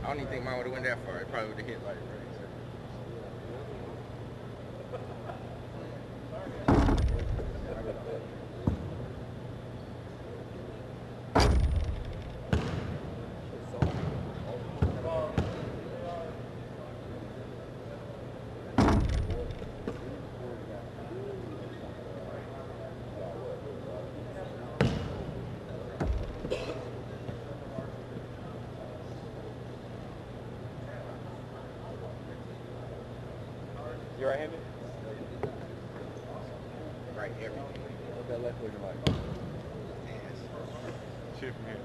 I don't even think mine would have went that far. It probably would have hit like right. right-handed? Right, everything. What's that left looking like? Ass. Shit from here.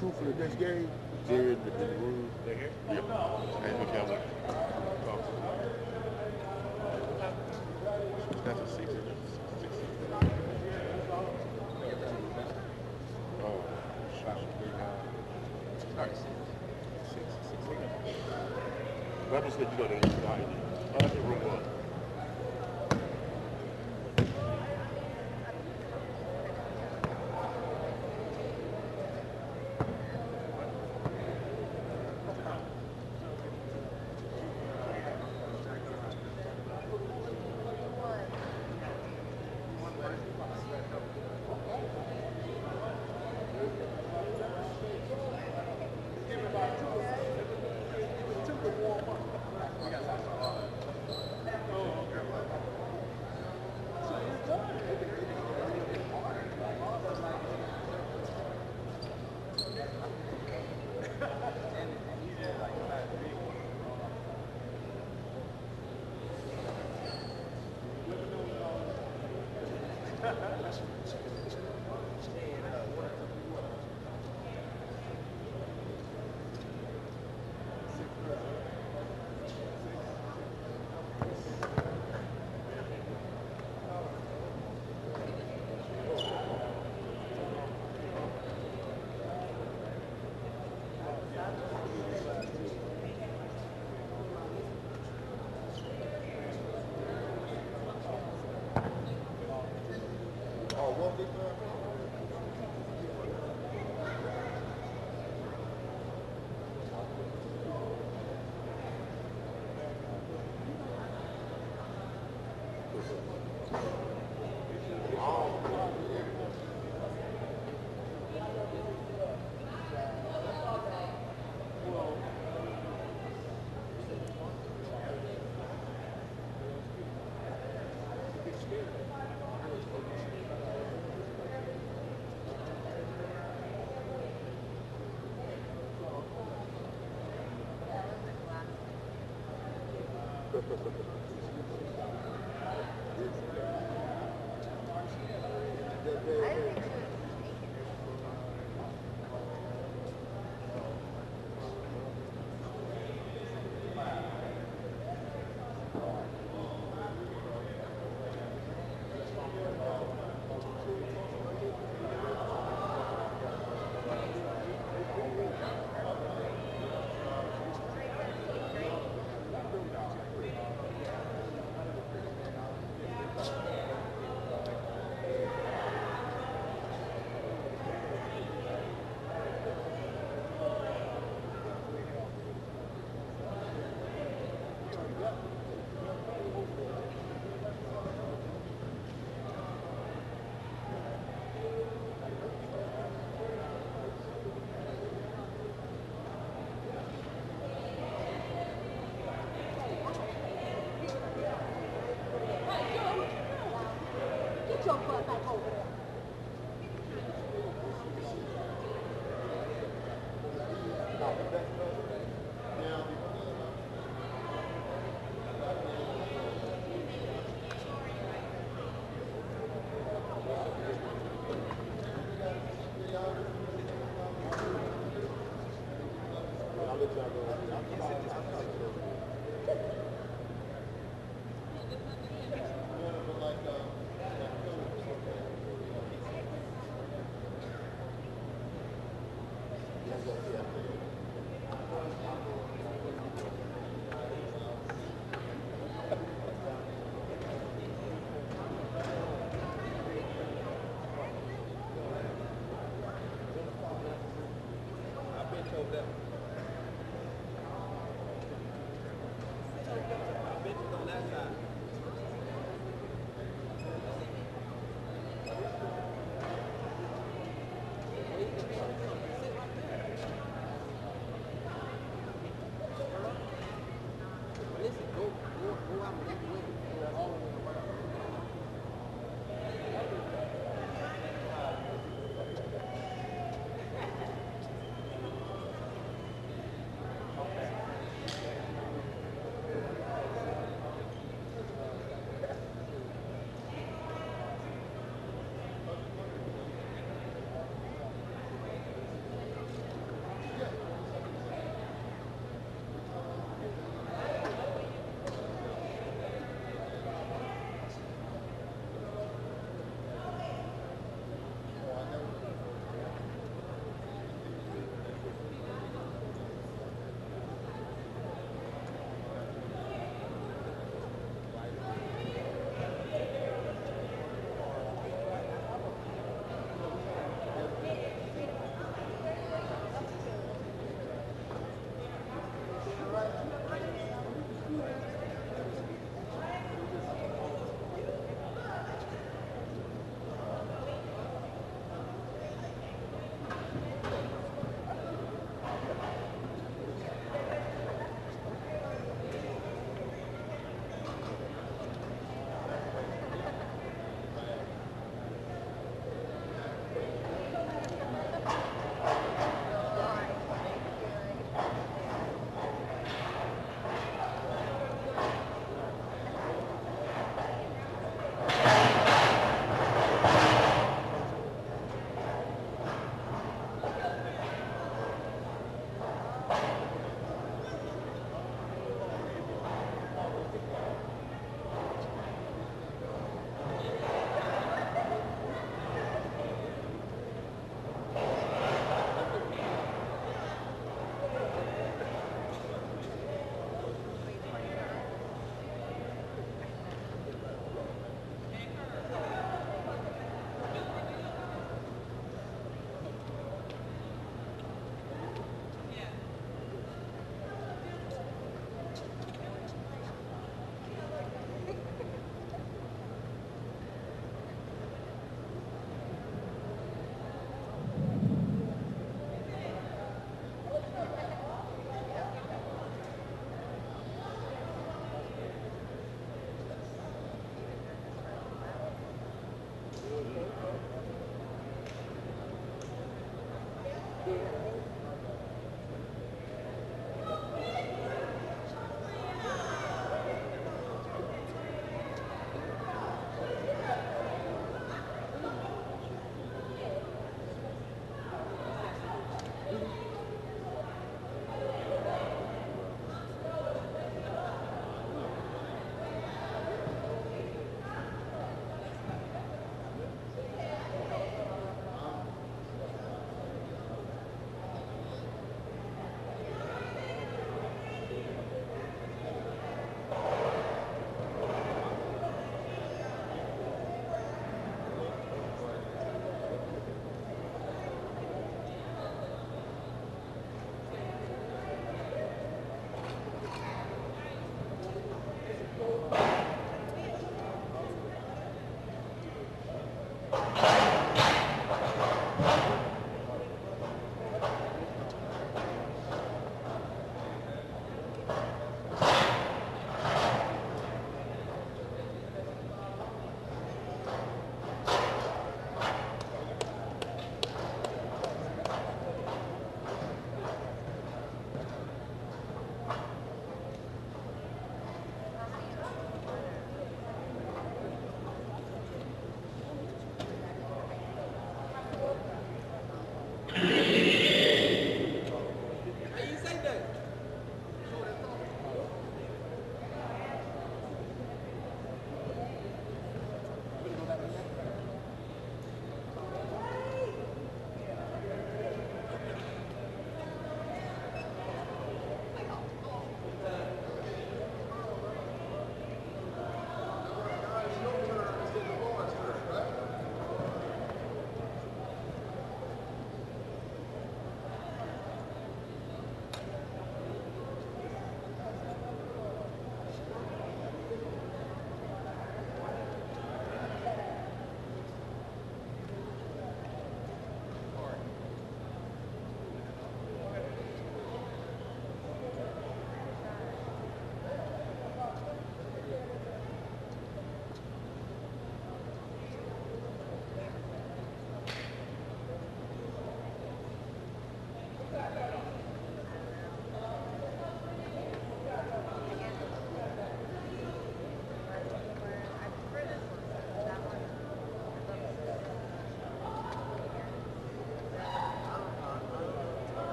crew for the next game, they're in the room. They're here? Yep. And we have like, that's a 6. Oh, Start at 6. 6. But I just said you know they ain't got it. I like the room one.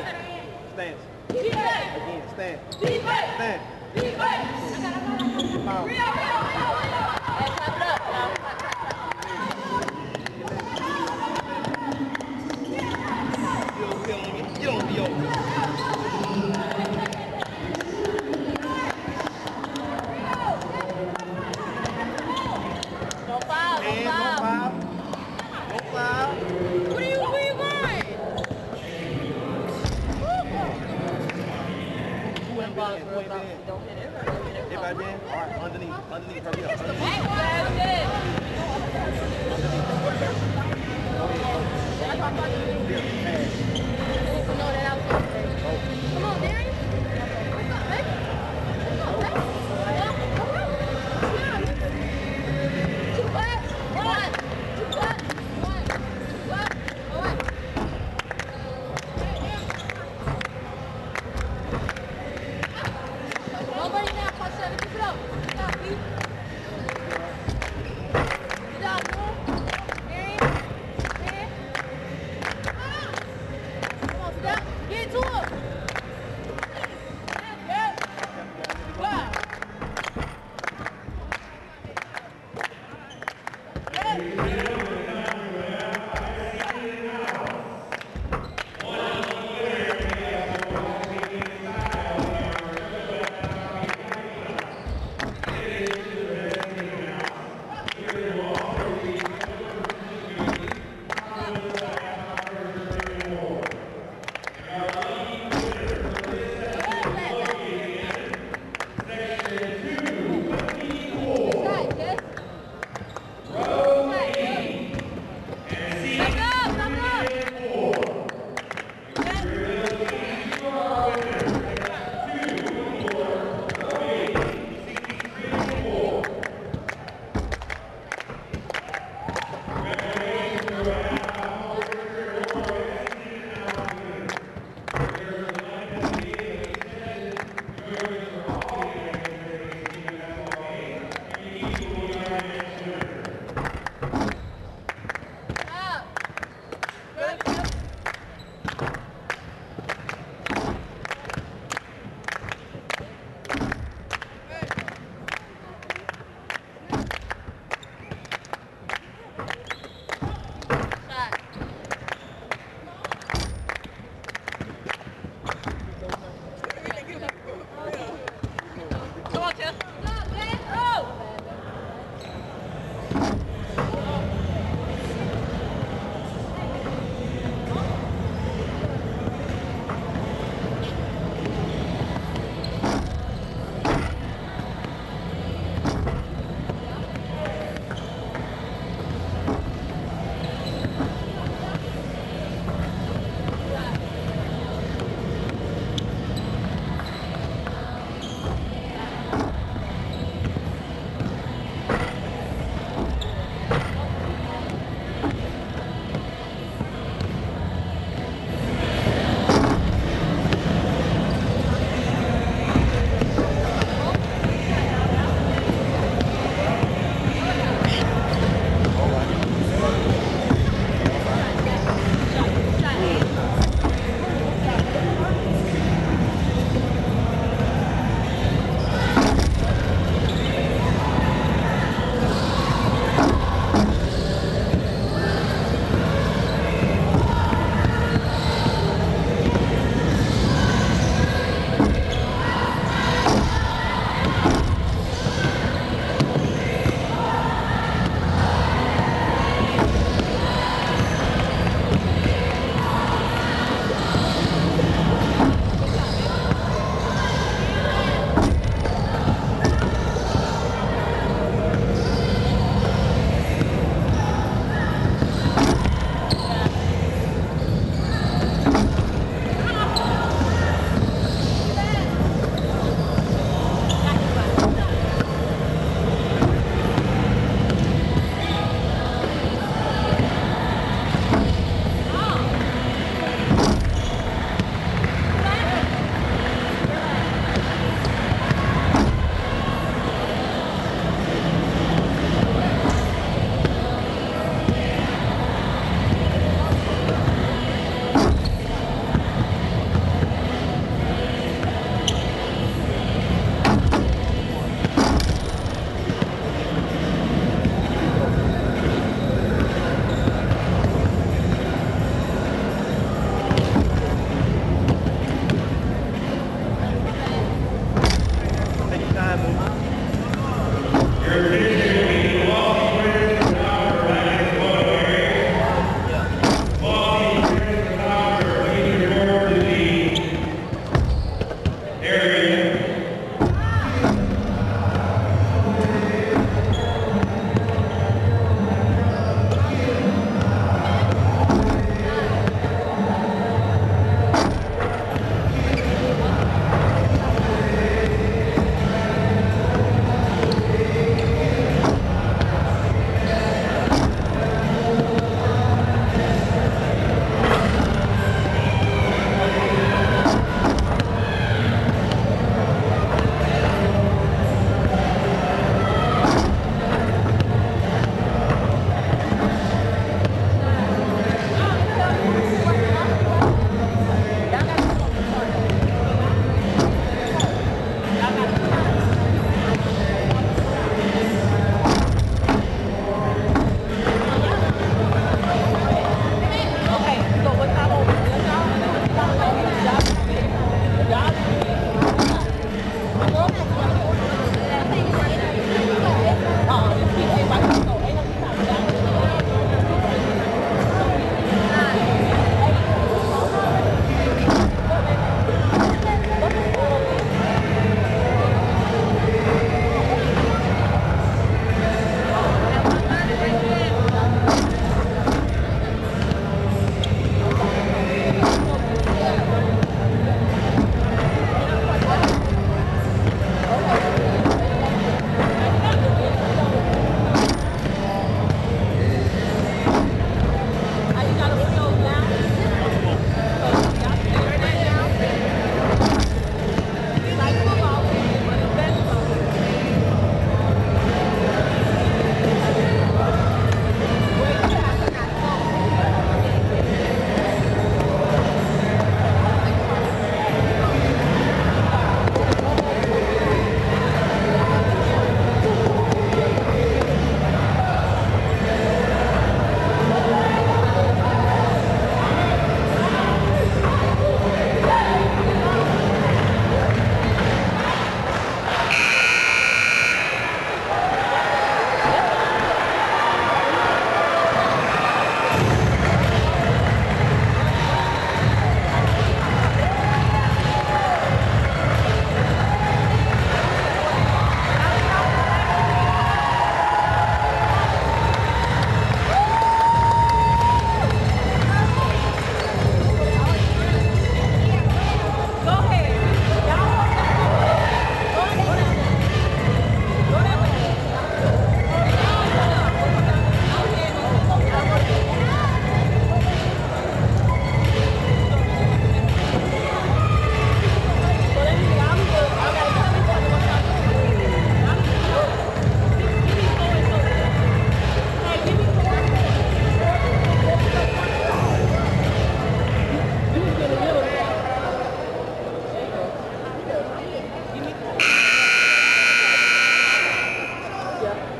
Stance. Again, stand. Stand. Foul. You don't be over. No foul. No foul. Where you going? Who ain't been in? Don't hit it. Everybody in? All right, underneath, hurry up. Come on, Darius. What's up, baby? Two claps. One. Two claps. One. Two claps. All right. Nobody now. Touch 7. Keep it up. Good job, Pete. Good job, bro. Darius.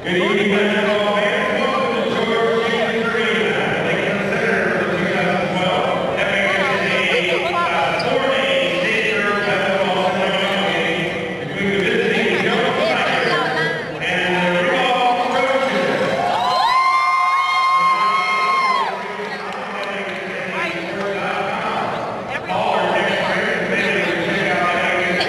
Good evening, basketball fans. Welcome to George Jenkins Arena, Lakeland Center for the 2012 FHSAA 4A State Girls Basketball Semifinal game between the visiting Jones Tigers and the Ribault HS. All our taxpayers may check out FHSAA.com.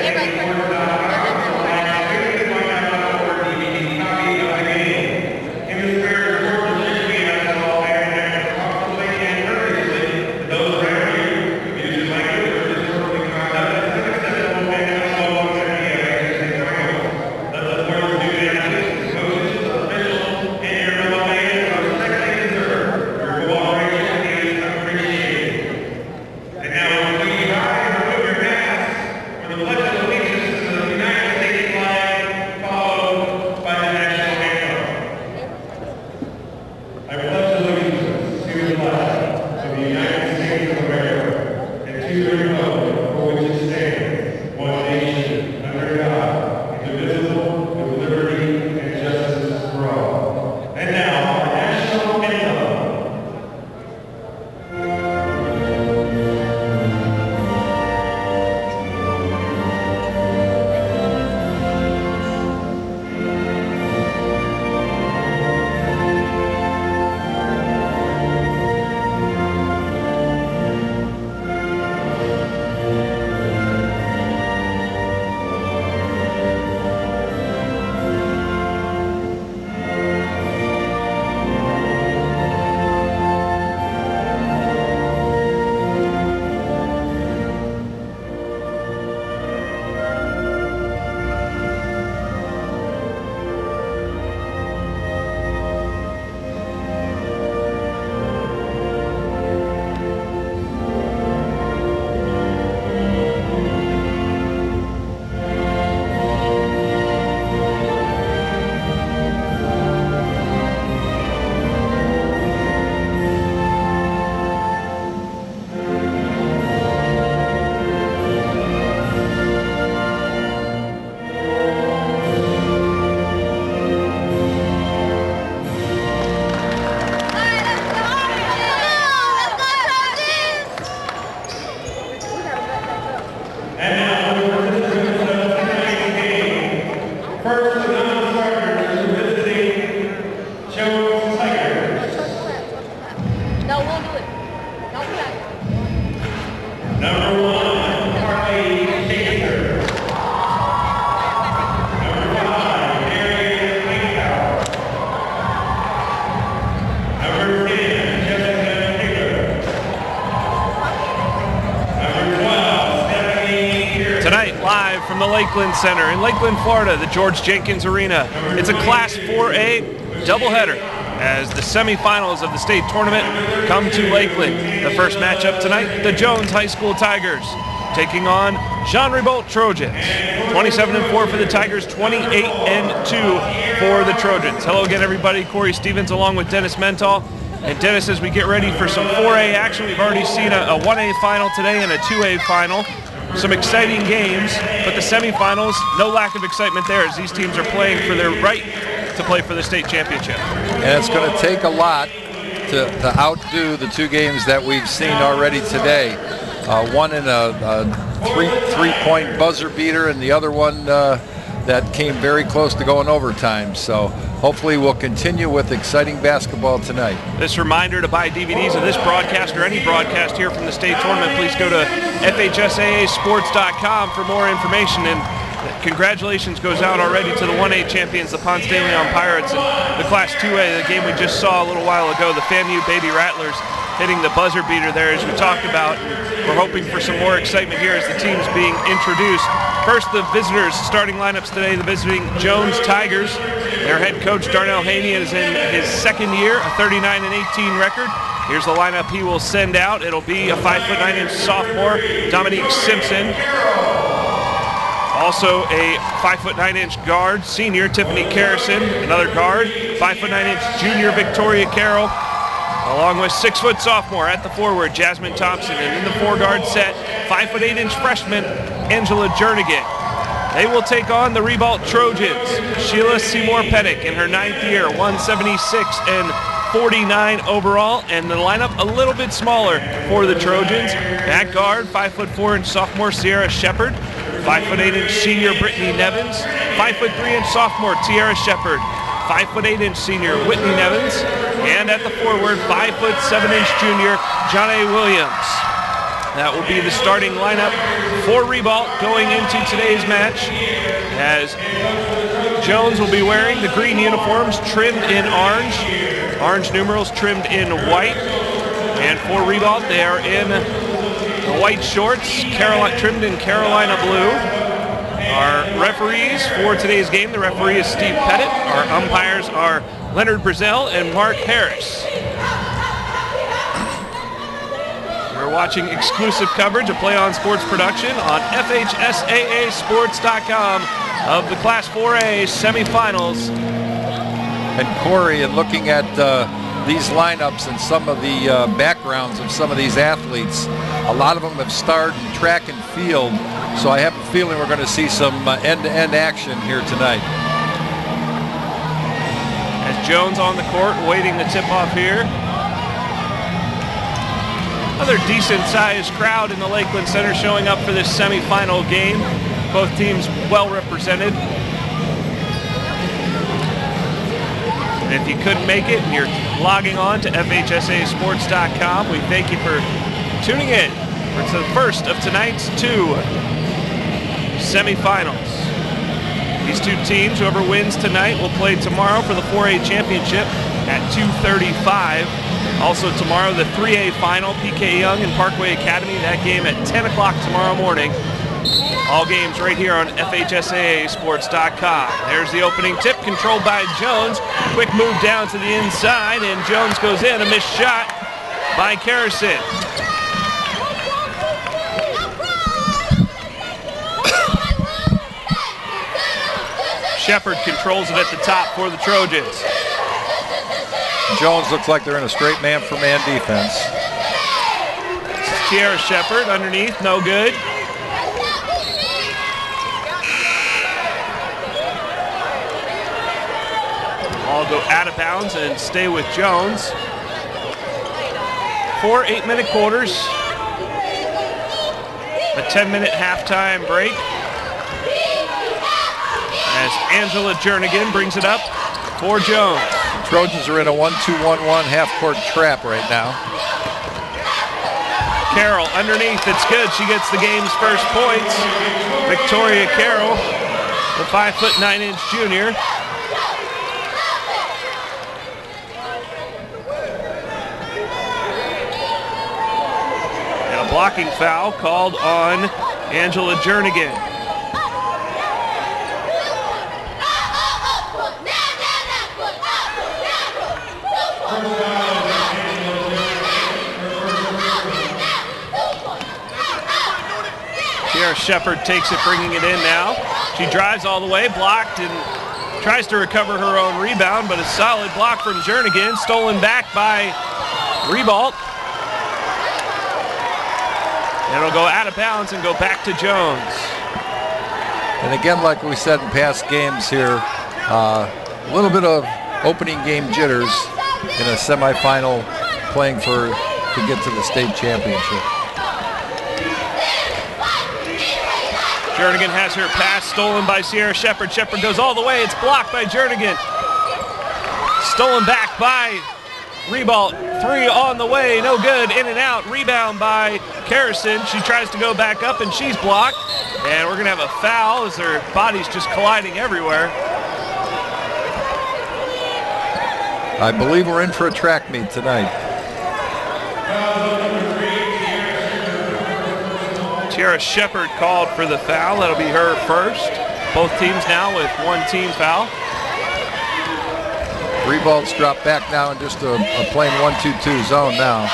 Tonight, live from the Lakeland Center in Lakeland, Florida, the George Jenkins Arena. It's a Class 4A doubleheader as the semifinals of the state tournament come to Lakeland. The first matchup tonight, the Jones High School Tigers taking on Jean Ribault Trojans. 27-4 for the Tigers, 28-2 for the Trojans. Hello again, everybody. Corey Stevens along with Dennis Mental. And Dennis, as we get ready for some 4A action, we've already seen a 1A final today and a 2A final. Some exciting games, but the semifinals, no lack of excitement there as these teams are playing for their right to play for the state championship. And it's going to take a lot to outdo the two games that we've seen already today. One in a three-point buzzer beater, and the other one that came very close to going overtime. So hopefully we'll continue with exciting basketball tonight. This reminder to buy DVDs of this broadcast or any broadcast here from the state tournament, please go to FHSAAsports.com for more information. And congratulations goes out already to the 1A champions, the Ponce de Leon Pirates, and the Class 2A, the game we just saw a little while ago, the FAMU Baby Rattlers hitting the buzzer beater there as we talked about. We're hoping for some more excitement here as the teams being introduced. First, the visitors starting lineups today, the visiting Jones Tigers. Their head coach, Darnell Haney, is in his second year, a 39-18 record. Here's the lineup he will send out. It'll be a 5'9" sophomore, Dominique Simpson. Also a 5'9" guard, senior Tiffany Carrison, another guard, 5'9" junior Victoria Carroll, along with 6' sophomore at the forward, Jasmine Thompson, and in the 4-guard set, 5'8" freshman, Angela Jernigan. They will take on the Ribault Trojans. Sheila Seymour Pettick in her 9th year, 176 and 49 overall, and the lineup a little bit smaller for the Trojans. At guard, 5'4" sophomore Sierra Shepard, 5'8" senior Brittany Nevins, 5'3" sophomore Tiara Shepard, 5'8" senior Whitney Nevins, and at the forward, 5'7" junior John A. Williams. That will be the starting lineup for Ribault going into today's match, as Jones will be wearing the green uniforms trimmed in orange numerals trimmed in white, and for Ribault they are in the white shorts trimmed in Carolina blue. Our referees for today's game, the referee is Steve Pettit. Our umpires are Leonard Brazell and Mark Harris. We're watching exclusive coverage of Play On Sports production on FHSAAsports.com of the Class 4A semifinals. And Corey, in looking at these lineups and some of the backgrounds of some of these athletes, a lot of them have starred in track and field, so I have a feeling we're going to see some end-to-end action here tonight. As Jones on the court waiting the tip-off here. Another decent-sized crowd in the Lakeland Center showing up for this semifinal game. Both teams well represented. And if you couldn't make it and you're logging on to FHSAsports.com, we thank you for tuning in. It's the first of tonight's 2 semifinals. These two teams, whoever wins tonight, will play tomorrow for the 4A championship at 2:35. Also tomorrow, the 3A final, PK Young and Parkway Academy, that game at 10 o'clock tomorrow morning. All games right here on FHSAAsports.com. There's the opening tip, controlled by Jones. Quick move down to the inside, and Jones goes in, a missed shot by Carrison. Shepard controls it at the top for the Trojans. Jones looks like they're in a straight man-for-man defense. Tiara Shepard underneath, no good. Ball go out of bounds and stay with Jones. 4 8-minute quarters. A 10-minute halftime break. As Angela Jernigan brings it up for Jones. Trojans are in a 1-2-1-1 half-court trap right now. Carroll underneath, it's good. She gets the game's first points. Victoria Carroll, the 5'9" junior. And a blocking foul called on Angela Jernigan. Shepard takes it, bringing it in now. She drives all the way, blocked, and tries to recover her own rebound, but a solid block from Jernigan, stolen back by Ribault. And it'll go out of bounds and go back to Jones. And again, like we said in past games here, a little bit of opening game jitters in a semifinal playing to get to the state championship. Jernigan has her pass stolen by Sierra Shepard. Shepard goes all the way. It's blocked by Jernigan. Stolen back by Ribault. 3 on the way. No good. In and out. Rebound by Carrison. She tries to go back up, and she's blocked. And we're going to have a foul as their bodies just colliding everywhere. I believe we're in for a track meet tonight. Tiara Shepard called for the foul. That'll be her first. Both teams now with 1 team foul. Ribault's dropped back now in just a plain 1-2-2 zone now.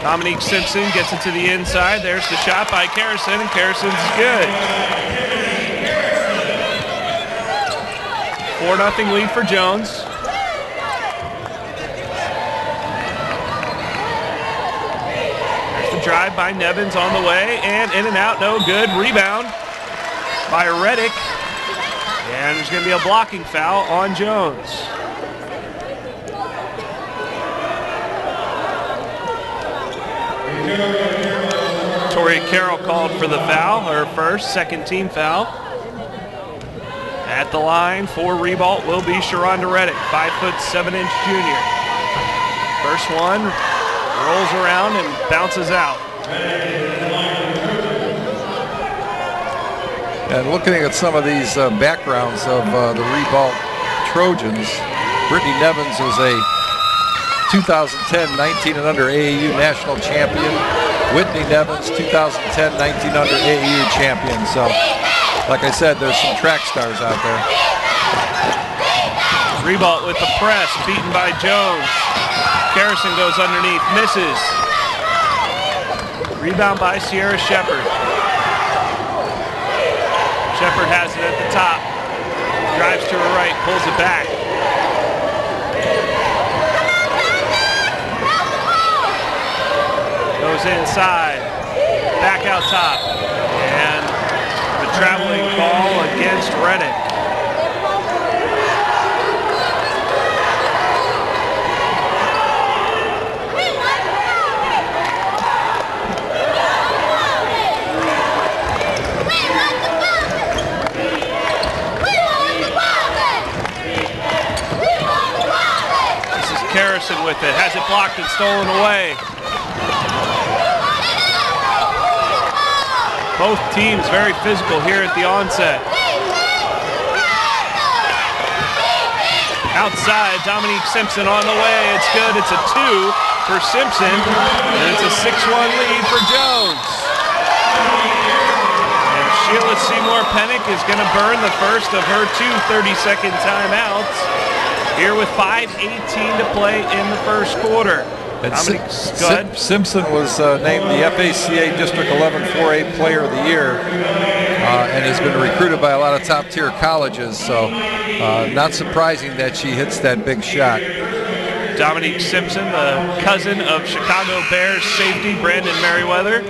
Dominique Simpson gets it to the inside. There's the shot by Carrison, and Carrison's good. 4-0 lead for Jones. Drive by Nevins on the way, and in and out, no good. Rebound by Reddick. And there's going to be a blocking foul on Jones. Tori Carroll called for the foul, her first, second team foul. At the line for Ribault will be Sharonda Reddick, 5'7" junior. First one rolls around and bounces out. And looking at some of these backgrounds of the Ribault Trojans, Brittany Nevins was a 2010 19 and under AAU national champion. Whitney Nevins, 2010 19 under AAU champion. So, like I said, there's some track stars out there. Ribault with the press, beaten by Jones. Garrison goes underneath, misses. Rebound by Sierra Shepard. Shepard has it at the top. Drives to her right, pulls it back. Goes inside, back out top. And the traveling ball against Reddick. Harrison with it, has it blocked and stolen away. Both teams very physical here at the onset. Outside, Dominique Simpson on the way. It's good. It's a 2 for Simpson, and it's a 6-1 lead for Jones. And Sheila Seymour Pennick is going to burn the first of her 2 30-second timeouts. Here with 5:18 to play in the first quarter. And Simpson was named the FHSAA District 11 4A Player of the Year and has been recruited by a lot of top-tier colleges, so not surprising that she hits that big shot. Dominique Simpson, the cousin of Chicago Bears safety Brandon Merriweather.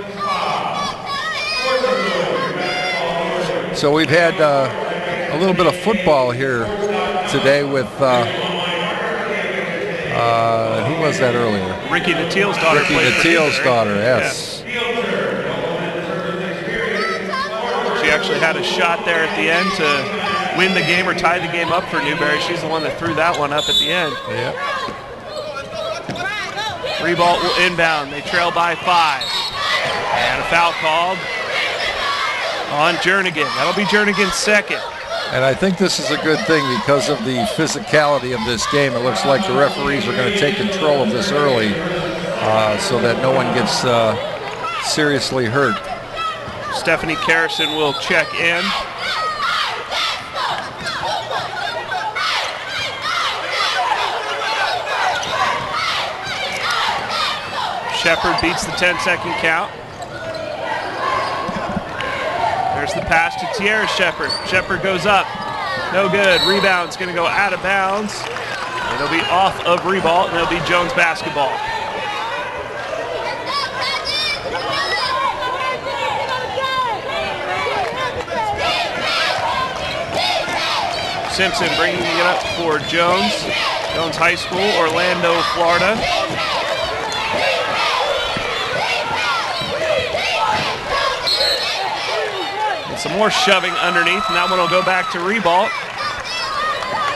So we've had a little bit of football here today with who was that earlier? Ricky Nattiel's daughter. Ricky Nattiel's daughter, yes. She actually had a shot there at the end to win the game or tie the game up for Newberry. She's the one that threw that one up at the end. Yeah. Ribault will inbound. They trail by 5. And a foul called on Jernigan. That'll be Jernigan's second. And I think this is a good thing because of the physicality of this game. It looks like the referees are going to take control of this early so that no one gets seriously hurt. Stephanie Carrison will check in. Shepard beats the 10-second count. There's the pass to Tierra Shepard. Shepard goes up. No good. Rebound's going to go out of bounds. It'll be off of Ribault, and it'll be Jones basketball. Simpson bringing it up for Jones. Jones High School, Orlando, Florida. Some more shoving underneath, and that one will go back to Ribault.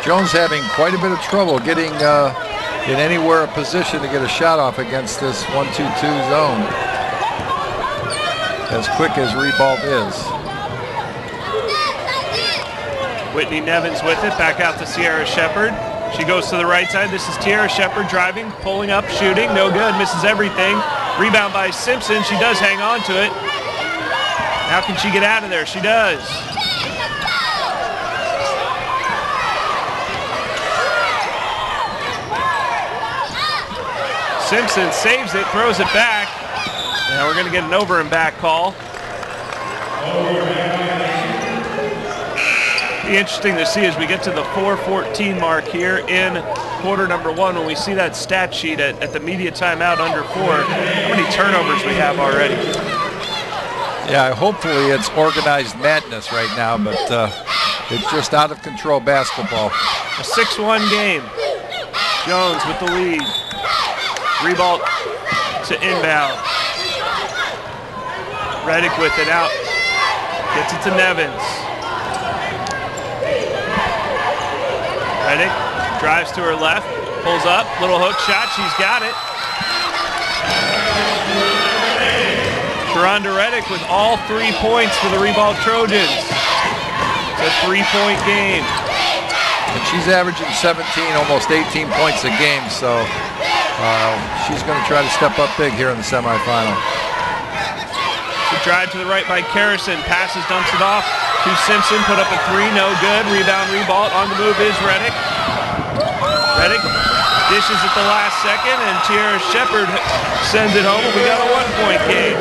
Jones having quite a bit of trouble getting in anywhere a position to get a shot off against this 1-2-2 zone. As quick as Ribault is. Whitney Nevins with it, back out to Sierra Shepard. She goes to the right side. This is Tierra Shepard driving, pulling up, shooting. No good, misses everything. Rebound by Simpson. She does hang on to it. How can she get out of there? She does. Simpson saves it, throws it back. Now we're going to get an over and back call. Be interesting to see as we get to the 4:14 mark here in quarter number 1 when we see that stat sheet at the media timeout under 4, how many turnovers we have already. Yeah, hopefully it's organized madness right now, but it's just out of control basketball. A 6-1 game. Jones with the lead. Ribault to inbound. Reddick with it out. Gets it to Nevins. Reddick drives to her left. Pulls up. Little hook shot. She's got it. Sharonda Reddick with all 3 points for the Ribault Trojans. It's a 3-point game. And she's averaging 17, almost 18 points a game, so she's going to try to step up big here in the semifinal. The drive to the right by Kerrison. Passes, dumps it off to Simpson. Put up a 3, no good. Rebound, Ribault. On the move is Reddick. Reddick dishes at the last second, and Tiara Shepard sends it home. We got a 1-point game.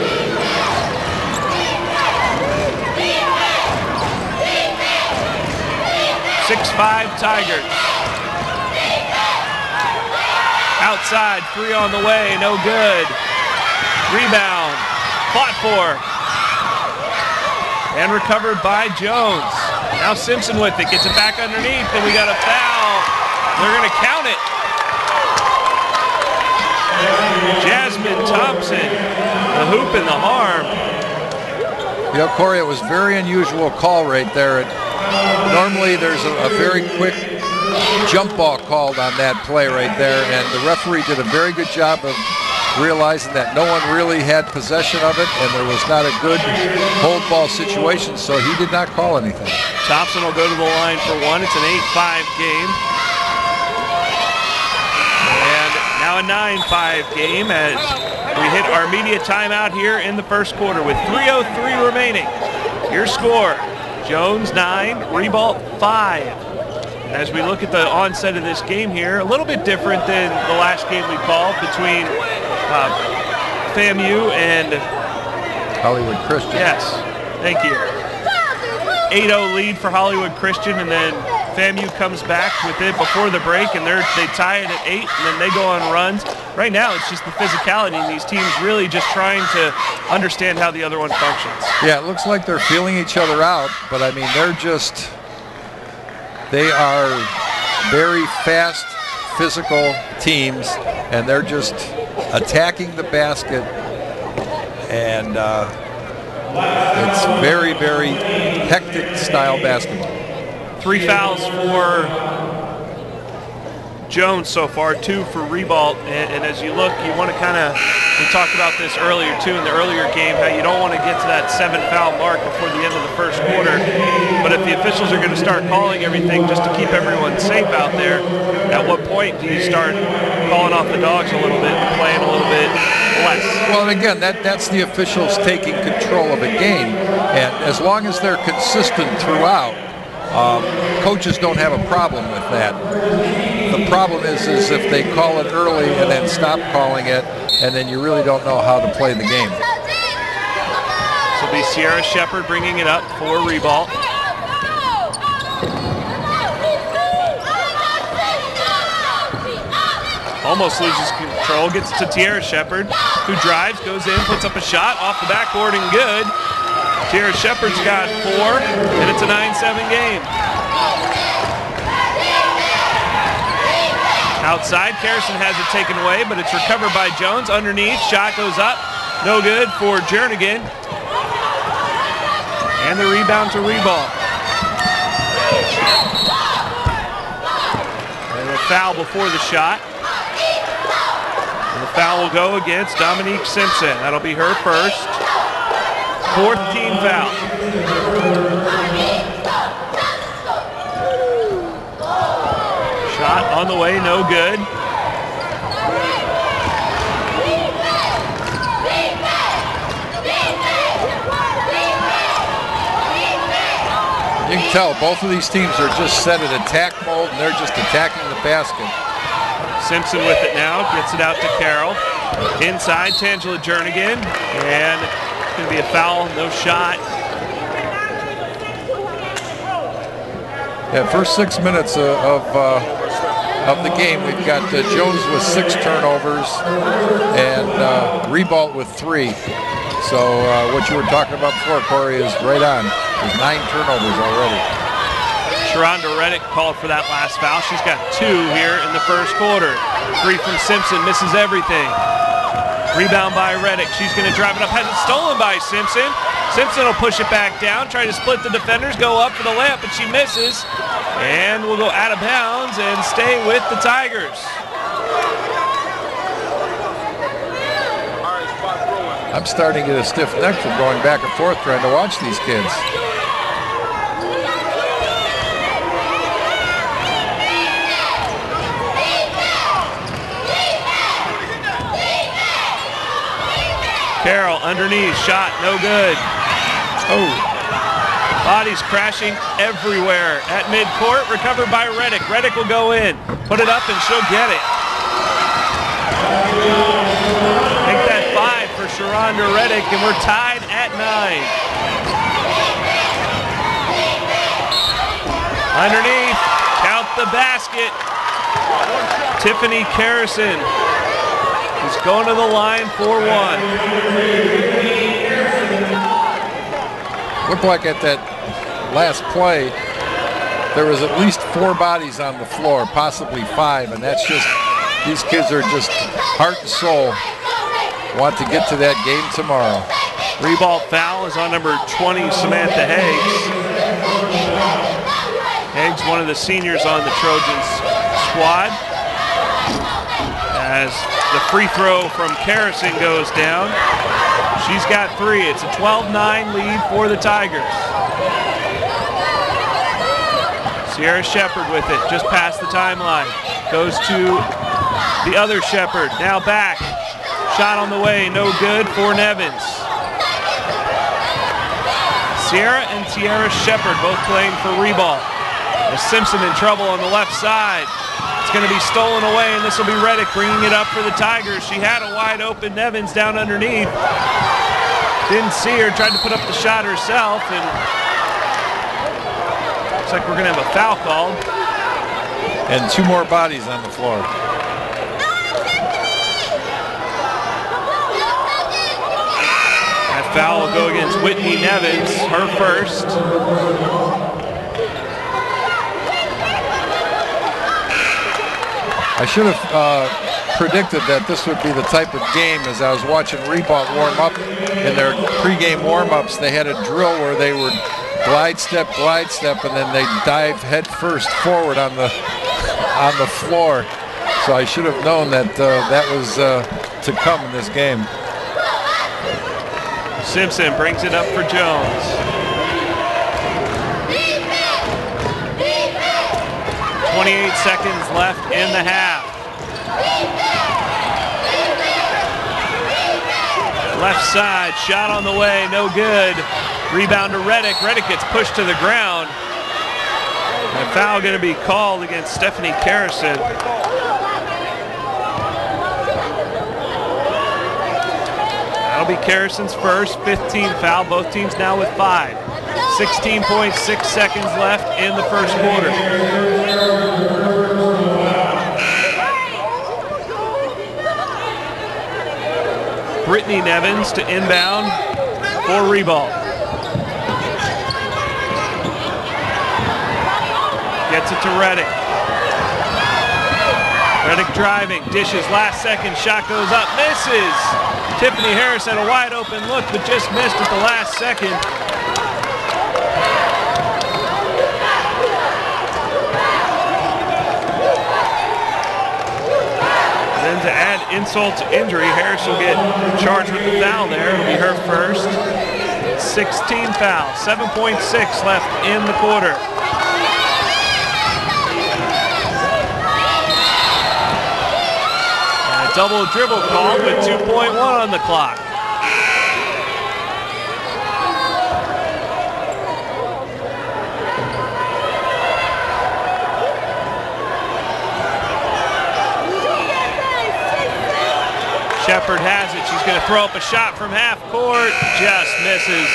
(6-5) Tigers. Outside, 3 on the way, no good. Rebound, fought for, and recovered by Jones. Now Simpson with it, gets it back underneath, and we got a foul. They're going to count it. Jasmine Thompson, the hoop and the harm. You know, Corey, it was a very unusual call right there. Normally there's a very quick jump ball called on that play right there, and the referee did a very good job of realizing that no one really had possession of it, and there was not a good hold ball situation, so he did not call anything. Thompson will go to the line for 1. It's an 8-5 game. And now a 9-5 game as we hit our media timeout here in the first quarter with 3:03 remaining. Your score, Jones 9, Ribault 5. As we look at the onset of this game here, a little bit different than the last game we called between FAMU and Hollywood Christian. Yes, thank you. 8-0 lead for Hollywood Christian, and then FAMU comes back with it before the break, and they tie it at 8, and then they go on runs. Right now, it's just the physicality, and these teams really just trying to understand how the other one functions. Yeah, it looks like they're feeling each other out, but I mean, they are very fast, physical teams, and they're just attacking the basket, and it's very, very hectic style basketball. 3 fouls for Jones so far, 2 for Ribault, and as you look, you want to kind of, we talked about this earlier too in the earlier game, how you don't want to get to that 7-foul mark before the end of the first quarter, but if the officials are going to start calling everything just to keep everyone safe out there, at what point do you start calling off the dogs a little bit and playing a little bit less? Well, and again, that's the officials taking control of a game, and as long as they're consistent throughout, coaches don't have a problem with that. The problem is if they call it early and then stop calling it, and then you really don't know how to play the game. This will be Sierra Shepard bringing it up for Ribault. Almost loses control, gets to Tiara Shepard, who drives, goes in, puts up a shot off the backboard and good. Tiara Shepard's got 4, and it's a 9-7 game. Outside, Kerrison has it taken away, but it's recovered by Jones. Underneath, shot goes up, no good for Jernigan. And the rebound to Ribault. And a foul before the shot. And the foul will go against Dominique Simpson. That'll be her first. 4th team foul. Shot on the way, no good. You can tell both of these teams are just set in attack mode, and they're just attacking the basket. Simpson with it now, gets it out to Carroll. Inside, Tangela Jernigan, and it's going to be a foul, no shot. Yeah, first 6 minutes of the game, we've got Jones with 6 turnovers and Ribault with 3. So what you were talking about before, Corey, is right on. There's 9 turnovers already. Sharonda Reddick called for that last foul. She's got 2 here in the first quarter. 3 from Simpson, misses everything. Rebound by Reddick. She's going to drive it up. Has it stolen by Simpson. Simpson will push it back down, try to split the defenders, go up for the layup, but she misses. And will go out of bounds and stay with the Tigers. I'm starting to get a stiff neck from going back and forth trying to watch these kids. Carroll underneath, shot no good. Oh. Bodies crashing everywhere at midcourt, recovered by Reddick. Reddick will go in, put it up, and she'll get it. Make that 5 for Sharonda Reddick, and we're tied at 9. Underneath, count the basket. Tiffany Carrison is going to the line for 1. Looked like at that last play, there was at least 4 bodies on the floor, possibly 5, and that's just, these kids are just heart and soul, want to get to that game tomorrow. Ribault foul is on number 20, Samantha Higgs. Higgs, one of the seniors on the Trojans squad. As the free throw from Carrison goes down, she's got 3. It's a 12-9 lead for the Tigers. Sierra Shepard with it, just past the timeline. Goes to the other Shepard, now back. Shot on the way, no good for Nevins. Sierra and Tiara Shepard both playing for Ribault. There's Simpson in trouble on the left side. It's going to be stolen away, and this will be Reddick bringing it up for the Tigers. She had a wide open Nevins down underneath. Didn't see her, tried to put up the shot herself, and looks like we're going to have a foul called. And 2 more bodies on the floor. That foul will go against Whitney Nevins, her first. I should have predicted that this would be the type of game. As I was watching Ribault warm up in their pregame warm-ups, they had a drill where they would glide step, and then they dive head first forward on the floor. So I should have known that that was to come in this game. Simpson brings it up for Jones. 28 seconds left in the half. Left side, shot on the way, no good. Rebound to Reddick. Reddick gets pushed to the ground. And a foul going to be called against Stephanie Carrison. That'll be Carrison's first, 15th foul. Both teams now with 5. 16.6 seconds left in the first quarter. Brittany Nevins to inbound for Ribault. Gets it to Reddick. Reddick driving, dishes, last second, shot goes up, misses. Tiffany Harris had a wide open look, but just missed at the last second. Then to add insult to injury, Harris will get charged with the foul there. It'll be her first. 16 foul, 7.6 left in the quarter. And a double dribble called with 2.1 on the clock. Shepard has it. She's going to throw up a shot from half court. Just misses.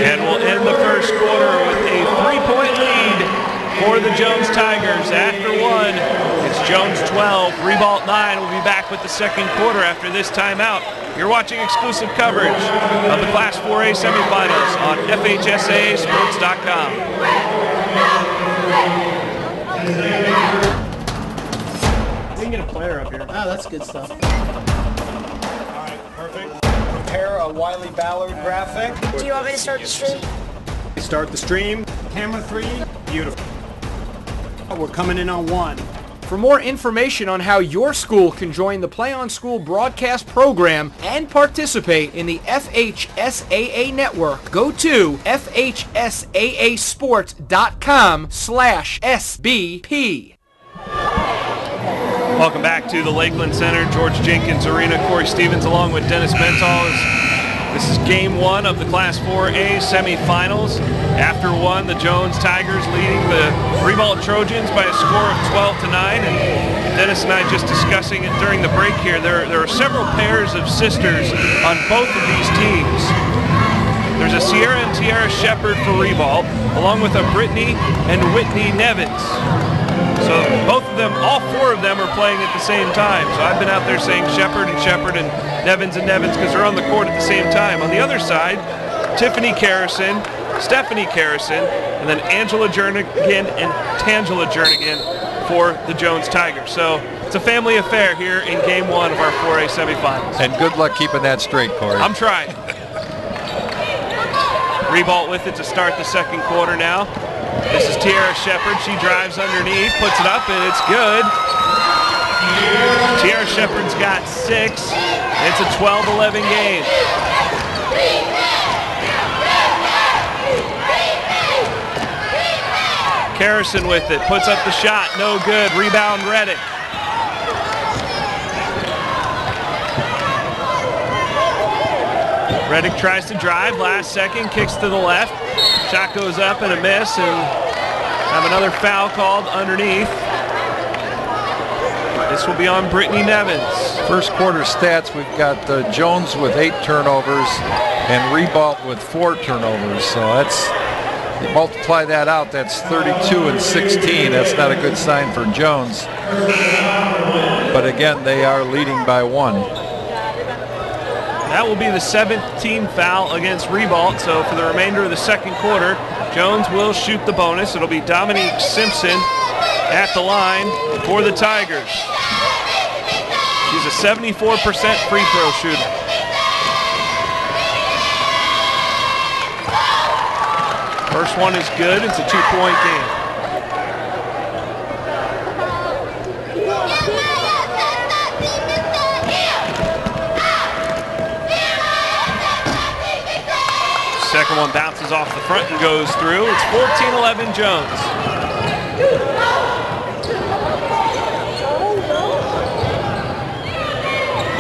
And we'll end the first quarter with a 3-point lead for the Jones Tigers. After 1, it's Jones 12, Ribault 9. We'll be back with the second quarter after this timeout. You're watching exclusive coverage of the Class 4A semifinals on FHSAAsports.com. We can get a player up here. Oh, that's good stuff. All right, perfect. Prepare a Wiley Ballard graphic. Do you want me to start the stream? Start the stream. Camera 3. Beautiful. We're coming in on 1. For more information on how your school can join the Play on School broadcast program and participate in the FHSAA network, go to FHSAAsports.com/SBP. Welcome back to the Lakeland Center, George Jenkins Arena. Corey Stevens along with Dennis Mental. This is game 1 of the Class 4A semifinals. After 1, the Jones Tigers leading the Ribault Trojans by a score of 12-9. And Dennis and I just discussing it during the break here. There are several pairs of sisters on both of these teams. There's a Sierra and Tiara Shepard for Ribault, along with a Brittany and Whitney Nevins. So both of them, all 4 of them are playing at the same time. So I've been out there saying Shepard and Nevins because they're on the court at the same time. On the other side, Tiffany Carrison, Stephanie Carrison, and then Angela Jernigan and Tangela Jernigan for the Jones Tigers. So it's a family affair here in game 1 of our 4A semifinals. And good luck keeping that straight, Corey. I'm trying. Ribault with it to start the second quarter now. This is Tiara Shepard. She drives underneath, puts it up, and it's good. Tiara Shepard's got 6. It's a 12-11 game. Carrison with it, puts up the shot, no good. Rebound Reddick. Reddick tries to drive, last second, kicks to the left. Shot goes up and a miss, and have another foul called underneath. This will be on Brittany Nevins. First quarter stats, we've got Jones with 8 turnovers and Ribault with 4 turnovers. So that's, you multiply that out, that's 32 and 16. That's not a good sign for Jones. But again, they are leading by 1. That will be the 17th foul against Ribault. So for the remainder of the second quarter, Jones will shoot the bonus. It'll be Dominique Simpson at the line for the Tigers. She's a 74% free throw shooter. First one is good. It's a 2-point game. Second one bounces off the front and goes through. It's 14-11 Jones.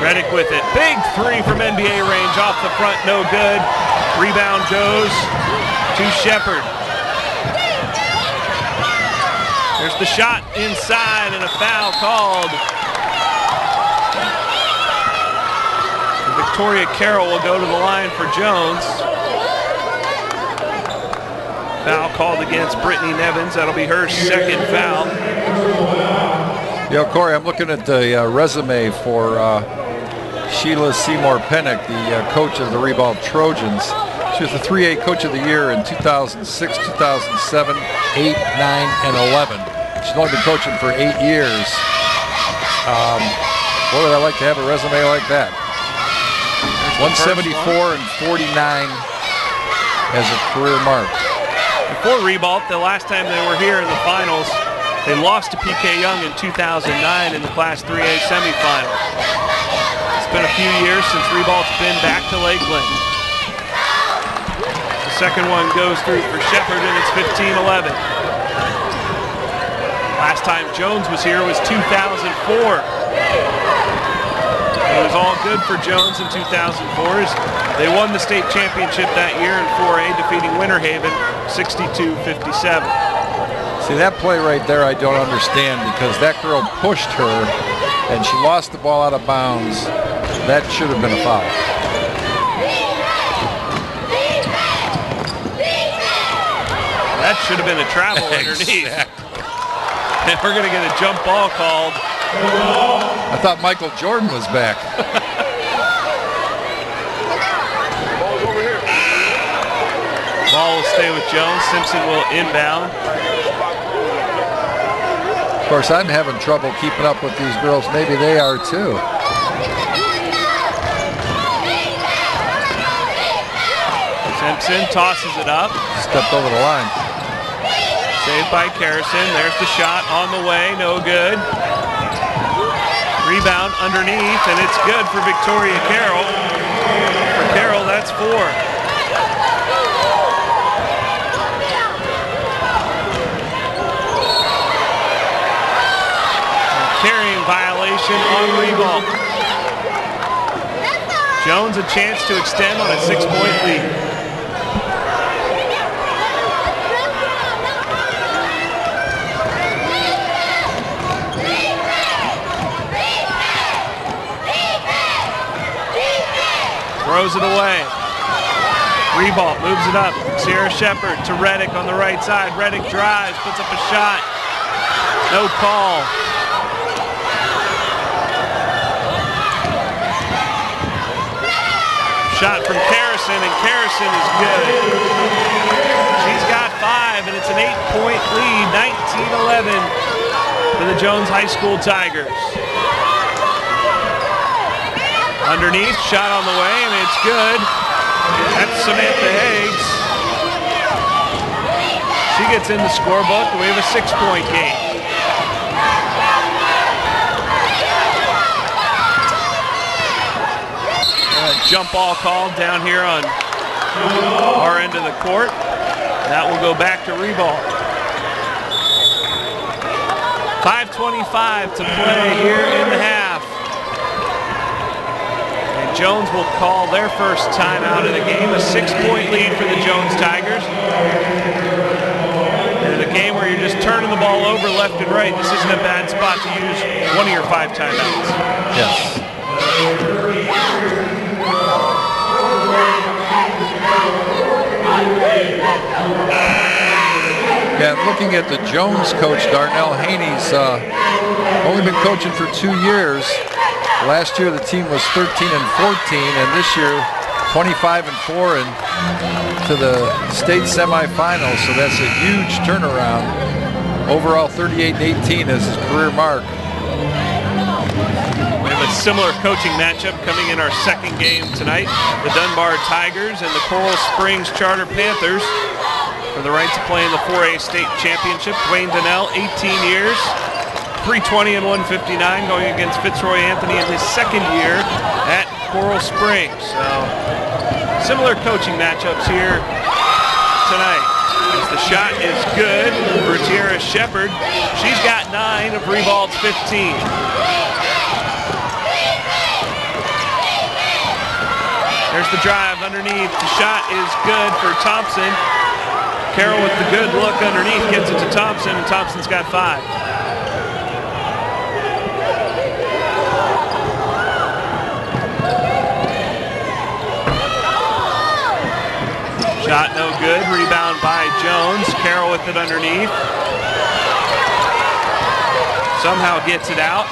Reddick with it. Big 3 from NBA range off the front, no good. Rebound goes to Shepard. There's the shot inside and a foul called. And Victoria Carroll will go to the line for Jones. Foul called against Brittany Nevins. That'll be her second foul. Yeah, Corey, I'm looking at the resume for Sheila Seymour Pennick, the coach of the Ribault Trojans. She was the 3A Coach of the Year in 2006, 2007, 8, 9, and 11. She's only been coaching for 8 years. Boy, would I like to have a resume like that. 174 and 49 as a career mark. Before Ribault, the last time they were here in the finals, they lost to PK Young in 2009 in the Class 3A semifinals. It's been a few years since Ribault's been back to Lakeland. The second one goes through for Shepard, and it's 15-11. Last time Jones was here was 2004. It was all good for Jones in 2004. They won the state championship that year in 4A, defeating Winter Haven 62-57. See, that play right there I don't understand, because that girl pushed her and she lost the ball out of bounds. That should have been a foul. That should have been a travel underneath. And we're going to get a jump ball called. I thought Michael Jordan was back. Ball will stay with Jones. Simpson will inbound. Of course, I'm having trouble keeping up with these girls. Maybe they are too. Simpson tosses it up. Stepped over the line. Saved by Carrison. There's the shot on the way. No good. Rebound underneath, and it's good for Victoria Carroll. For Carroll, that's 4. Carrying violation on Ribault. Jones a chance to extend on a 6-point lead. Throws it away. Ribault moves it up. Sierra Shepherd to Reddick on the right side. Reddick drives, puts up a shot. No call. Shot from Carrison, and Carrison is good. She's got 5, and it's an 8-point lead, 19-11 for the Jones High School Tigers. Underneath, shot on the way, and it's good. That's Samantha Higgs. She gets in the scorebook, and we have a 6-point game. Jump ball called down here on our end of the court. That will go back to Ribault. 5:25 to play here in the half. And Jones will call their first timeout of the game. A 6-point lead for the Jones Tigers. And in a game where you're just turning the ball over left and right, this isn't a bad spot to use one of your 5 timeouts. Yes. Yeah, looking at the Jones coach, Darnell Haney's only been coaching for 2 years. Last year the team was 13-14, and this year 25-4 and to the state semifinals. So that's a huge turnaround. Overall 38-18 is his career mark. We have a similar coaching matchup coming in our second game tonight. The Dunbar Tigers and the Coral Springs Charter Panthers for the right to play in the 4A state championship. Dwayne Donnell, 18 years, 320 and 159, going against Fitzroy Anthony in his second year at Coral Springs. So similar coaching matchups here tonight. As the shot is good for Sierra Shepherd. She's got 9 of Ribault's 15. There's the drive underneath. The shot is good for Thompson. Carroll with the good look underneath gets it to Thompson, and Thompson's got 5. Shot no good. Rebound by Jones. Carroll with it underneath. Somehow gets it out.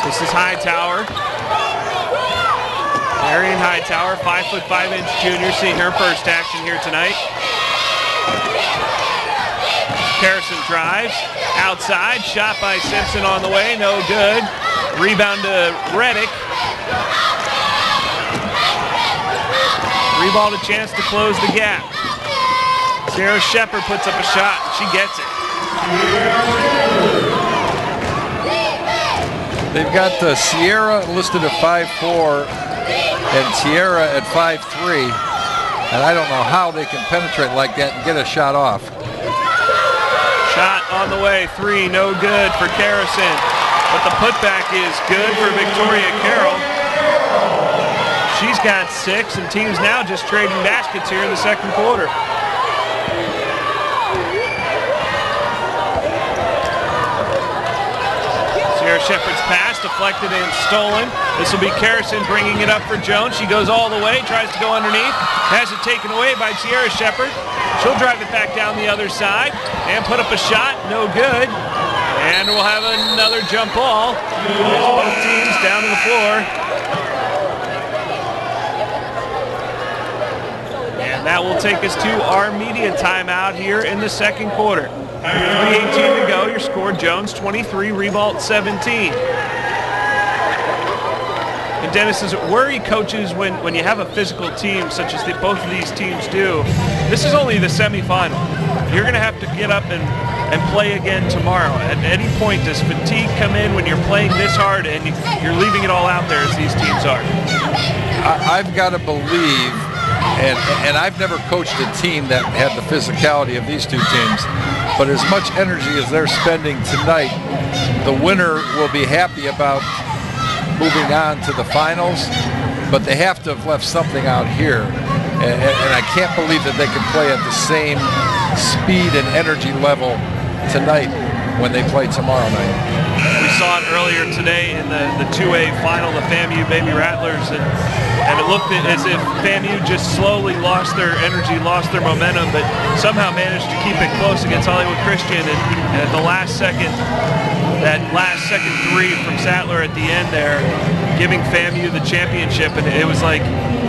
This is Hightower. Marion Hightower, 5'5" junior, seeing her first action here tonight. Carrison drives, outside, shot by Simpson on the way, no good. Rebound to Reddick. Ribault a chance to close the gap. Sarah Shepherd puts up a shot, and she gets it. They've got Sierra listed at 5'4", and Sierra at 5'3", and I don't know how they can penetrate like that and get a shot off. Shot on the way, 3, no good for Carrison, but the putback is good for Victoria Carroll. She's got 6, and teams now just trading baskets here in the second quarter. Sierra Sierra Shepherd's pass deflected and stolen. This will be Carrison bringing it up for Jones. She goes all the way, tries to go underneath, has it taken away by Sierra Shepherd. She'll drive it back down the other side and put up a shot, no good. And we'll have another jump ball. Both teams down to the floor. And that will take us to our media timeout here in the second quarter. 3:18 to go. Your score, Jones 23, Ribault 17. And Dennis, does it worry coaches when you have a physical team such as both of these teams do? This is only the semifinal. You're going to have to get up and play again tomorrow. At any point, does fatigue come in when you're playing this hard and you're leaving it all out there as these teams are? I've got to believe, and I've never coached a team that had the physicality of these two teams, but as much energy as they're spending tonight, the winner will be happy about moving on to the finals, but they have to have left something out here. And I can't believe that they can play at the same speed and energy level tonight when they play tomorrow night. We saw it earlier today in the 2A final, the FAMU Baby Rattlers, and it looked as if FAMU just slowly lost their energy, lost their momentum, but somehow managed to keep it close against Hollywood Christian. And at the last second, that last second three from Sattler at the end there, giving FAMU the championship, and it was like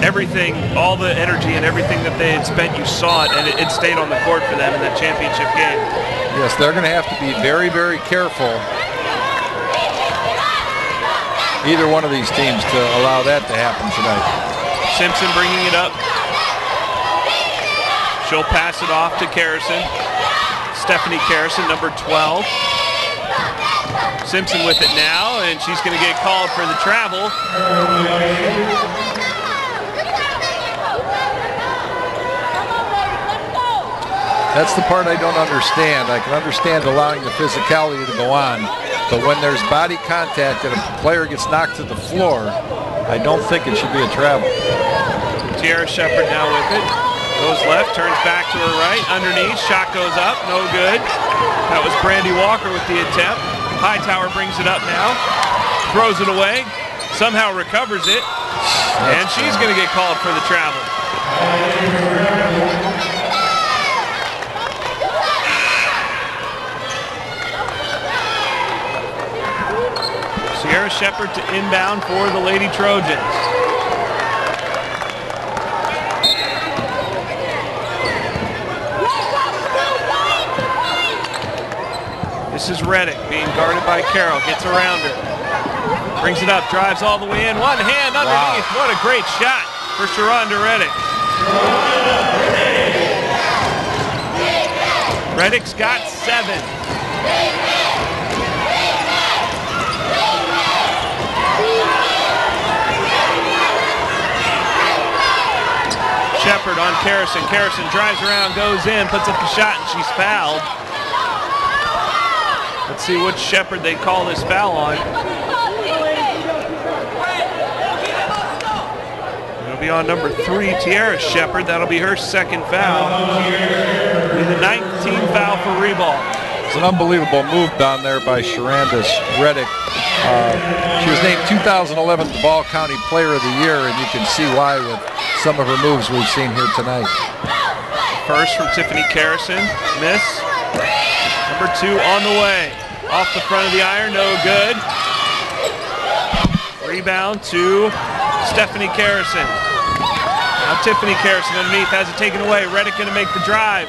everything, all the energy and everything that they had spent, you saw it, and it stayed on the court for them in that championship game. Yes, they're going to have to be very, very careful, either one of these teams, to allow that to happen tonight. Simpson bringing it up. She'll pass it off to Carrison. Stephanie Carrison, number 12. Simpson with it now, and she's going to get called for the travel. That's the part I don't understand. I can understand allowing the physicality to go on, but when there's body contact and a player gets knocked to the floor, I don't think it should be a travel. Tiara Shepherd now with it. Goes left, turns back to her right, underneath, shot goes up, no good. That was Brandy Walker with the attempt. Hightower brings it up now, throws it away, somehow recovers it, and she's going to get called for the travel. Sierra Shepherd to inbound for the Lady Trojans. This is Reddick being guarded by Carroll, gets around her, brings it up, drives all the way in, one hand underneath. Wow. What a great shot for Sharonda Reddick. Reddick's got 7. Shepherd on Carrison. Carrison drives around, goes in, puts up the shot, and she's fouled. Let's see which Shepherd they call this foul on. It'll be on number 3, Tiara Shepherd. That'll be her second foul. It'll be the 19th foul for Ribault. It's an unbelievable move down there by Sharonda Reddick. She was named 2011 Duval County Player of the Year, and you can see why with some of her moves we've seen here tonight. First from Tiffany Carrison, miss. Number 2 on the way. Off the front of the iron, no good. Rebound to Stephanie Carrison. Now Tiffany Carrison underneath, has it taken away. Reddick going to make the drive.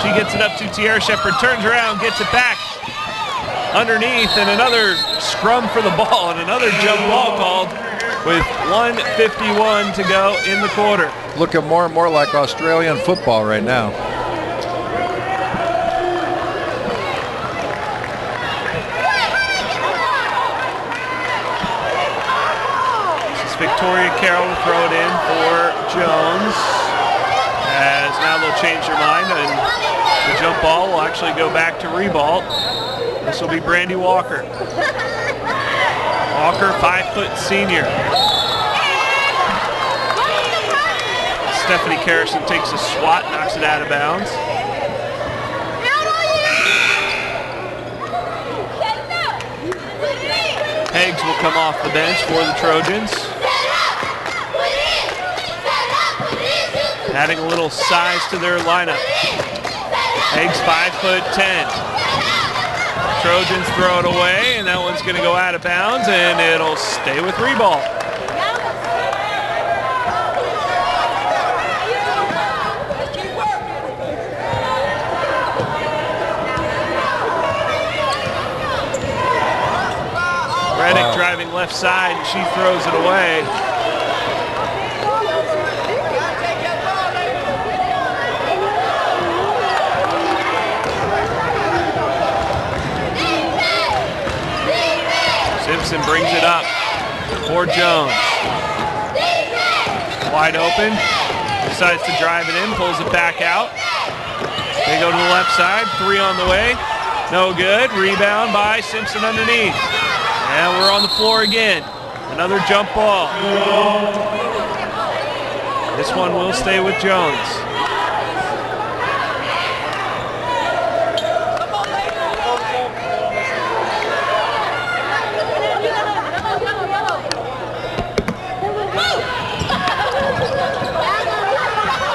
She gets it up to Tiara Shepherd, turns around, gets it back underneath, and another scrum for the ball, and another jump ball called with 1:51 to go in the quarter. Looking more and more like Australian football right now. Victoria Carroll will throw it in for Jones, as now they'll change their mind and the jump ball will actually go back to Ribault. This will be Brandy Walker. Walker, 5-foot senior. Stephanie Carrison takes a swat, knocks it out of bounds. Heggs will come off the bench for the Trojans. Adding a little size to their lineup. Heggs 5'10". Trojans throw it away, and that one's going to go out of bounds, and it'll stay with Ribault. Reddick driving left side, and she throws it away. Simpson brings it up for Jones. Wide open. Decides to drive it in, pulls it back out. They go to the left side, 3 on the way. No good. Rebound by Simpson underneath. And we're on the floor again. Another jump ball. This one will stay with Jones.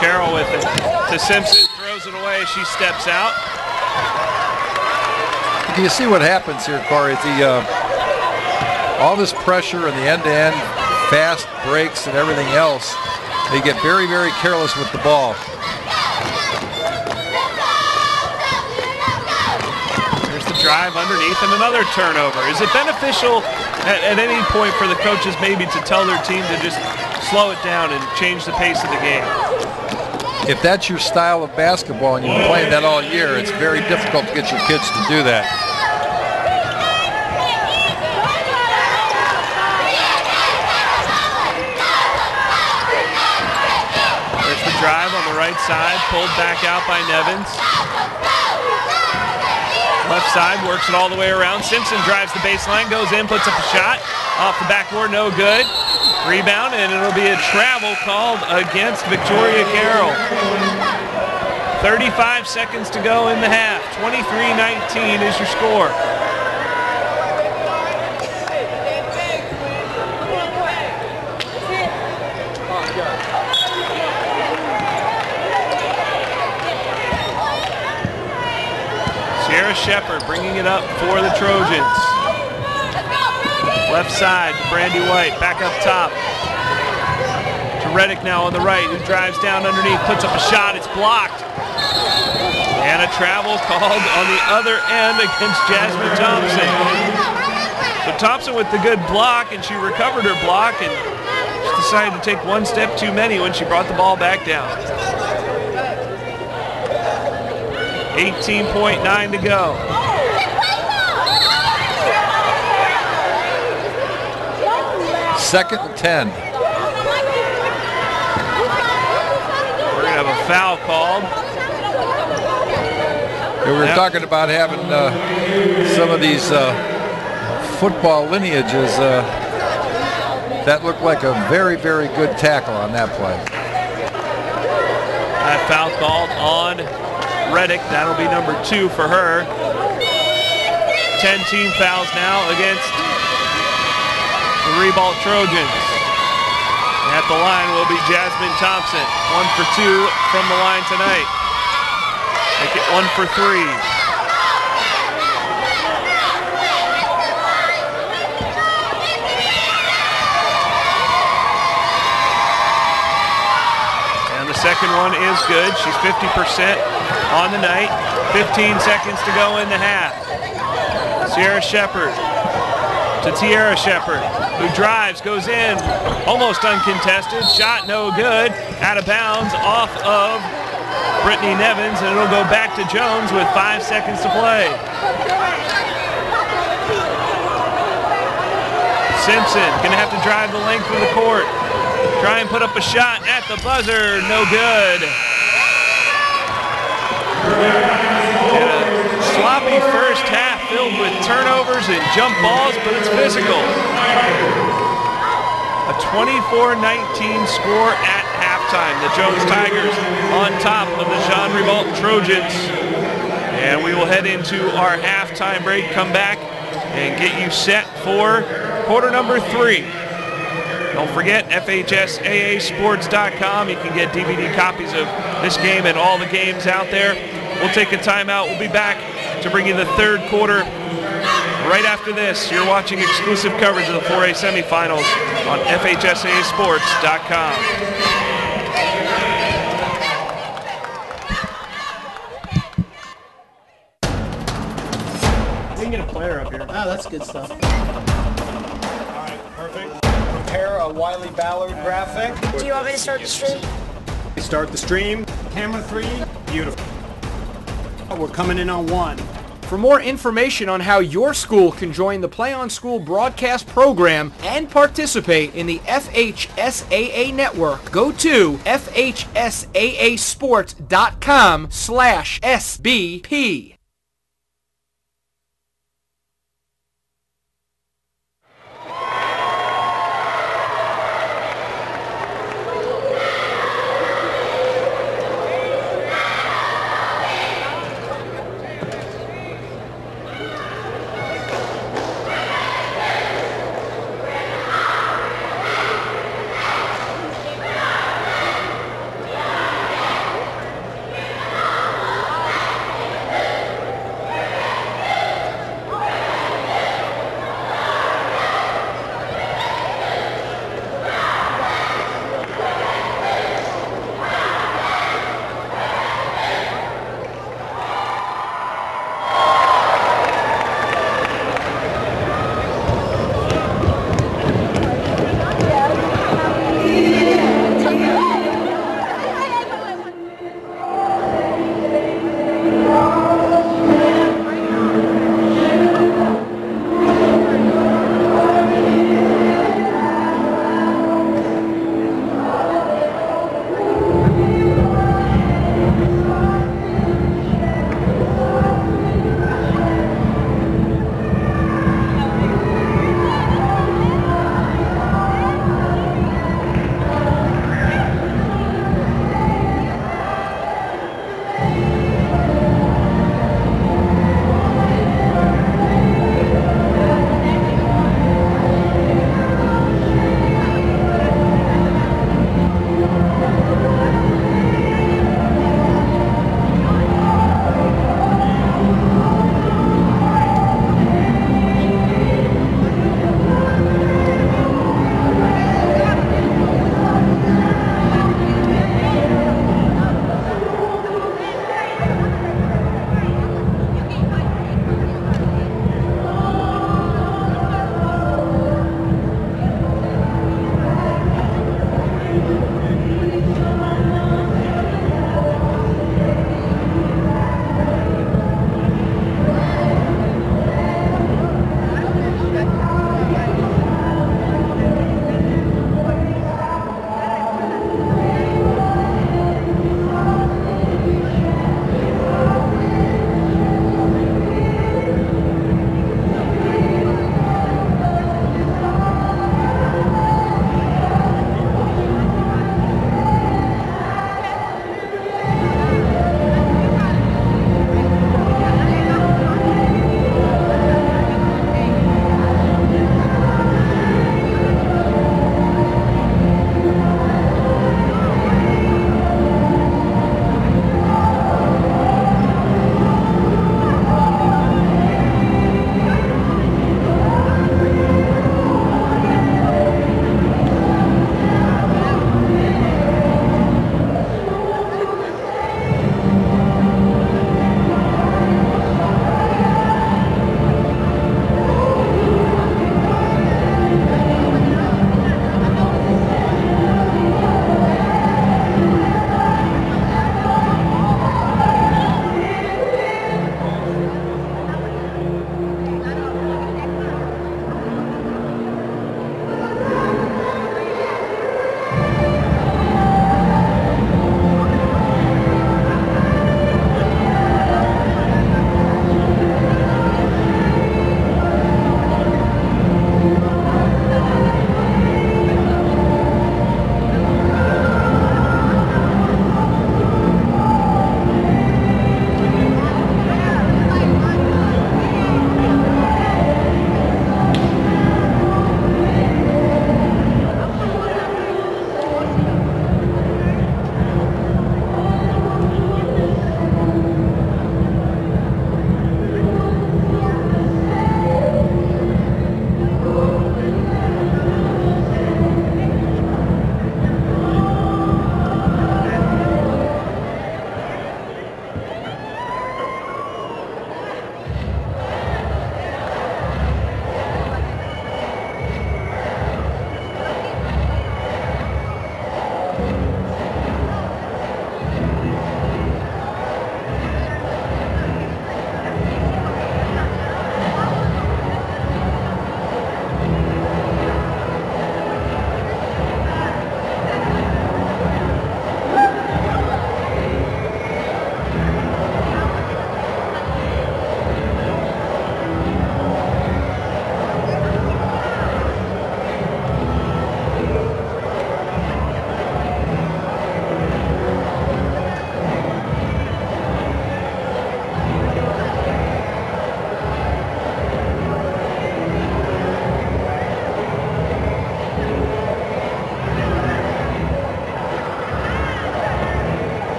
Carroll with it to Simpson, throws it away, she steps out. Do you see what happens here, Corey? All this pressure and the end-to-end fast breaks and everything else, they get very, very careless with the ball. There's the drive underneath and another turnover. Is it beneficial at any point for the coaches maybe to tell their team to just slow it down and change the pace of the game? If that's your style of basketball and you've been playing that all year, it's very difficult to get your kids to do that. There's the drive on the right side, pulled back out by Nevins. Left side, works it all the way around. Simpson drives the baseline, goes in, puts up a shot. Off the backboard, no good. Rebound, and it'll be a travel called against Victoria Carroll. 35 seconds to go in the half. 23-19 is your score. Sierra Shepherd bringing it up for the Trojans. Left side to Brandy White, back up top. To Reddick now on the right, who drives down underneath, puts up a shot, it's blocked. And a travel called on the other end against Jasmine Thompson. So Thompson with the good block, and she recovered her block, and she decided to take one step too many when she brought the ball back down. 18.9 to go. Second and 10. We're going to have a foul called. We were talking about having some of these football lineages that looked like a very, very good tackle on that play. That foul called on Reddick. That'll be number 2 for her. 10 team fouls now against the Ribault Trojans. At the line will be Jasmine Thompson. 1 for 2 from the line tonight. Make it 1 for 3. And the second one is good. She's 50% on the night. 15 seconds to go in the half. Sierra Shepherd to Tiara Shepherd, who drives, goes in, almost uncontested, shot no good, out of bounds off of Brittany Nevins, and it'll go back to Jones with 5 seconds to play. Simpson gonna have to drive the length of the court, try and put up a shot at the buzzer, no good. And a sloppy first half filled with turnovers and jump balls, but it's physical. A 24-19 score at halftime. The Jones Tigers on top of the Jean Ribault Trojans. And we will head into our halftime break, come back, and get you set for quarter number 3. Don't forget, FHSAAsports.com. You can get DVD copies of this game and all the games out there. We'll take a timeout. We'll be back to bring you the third quarter right after this. You're watching exclusive coverage of the 4A semifinals on FHSAAsports.com. We can get a player up here. Oh, that's good stuff. All right, perfect. Prepare a Wiley Ballard graphic. Do you want me to start the stream? Start the stream. Camera 3. Beautiful. We're coming in on 1. For more information on how your school can join the Play on School broadcast program and participate in the FHSAA network, go to FHSAAsports.com/SBP.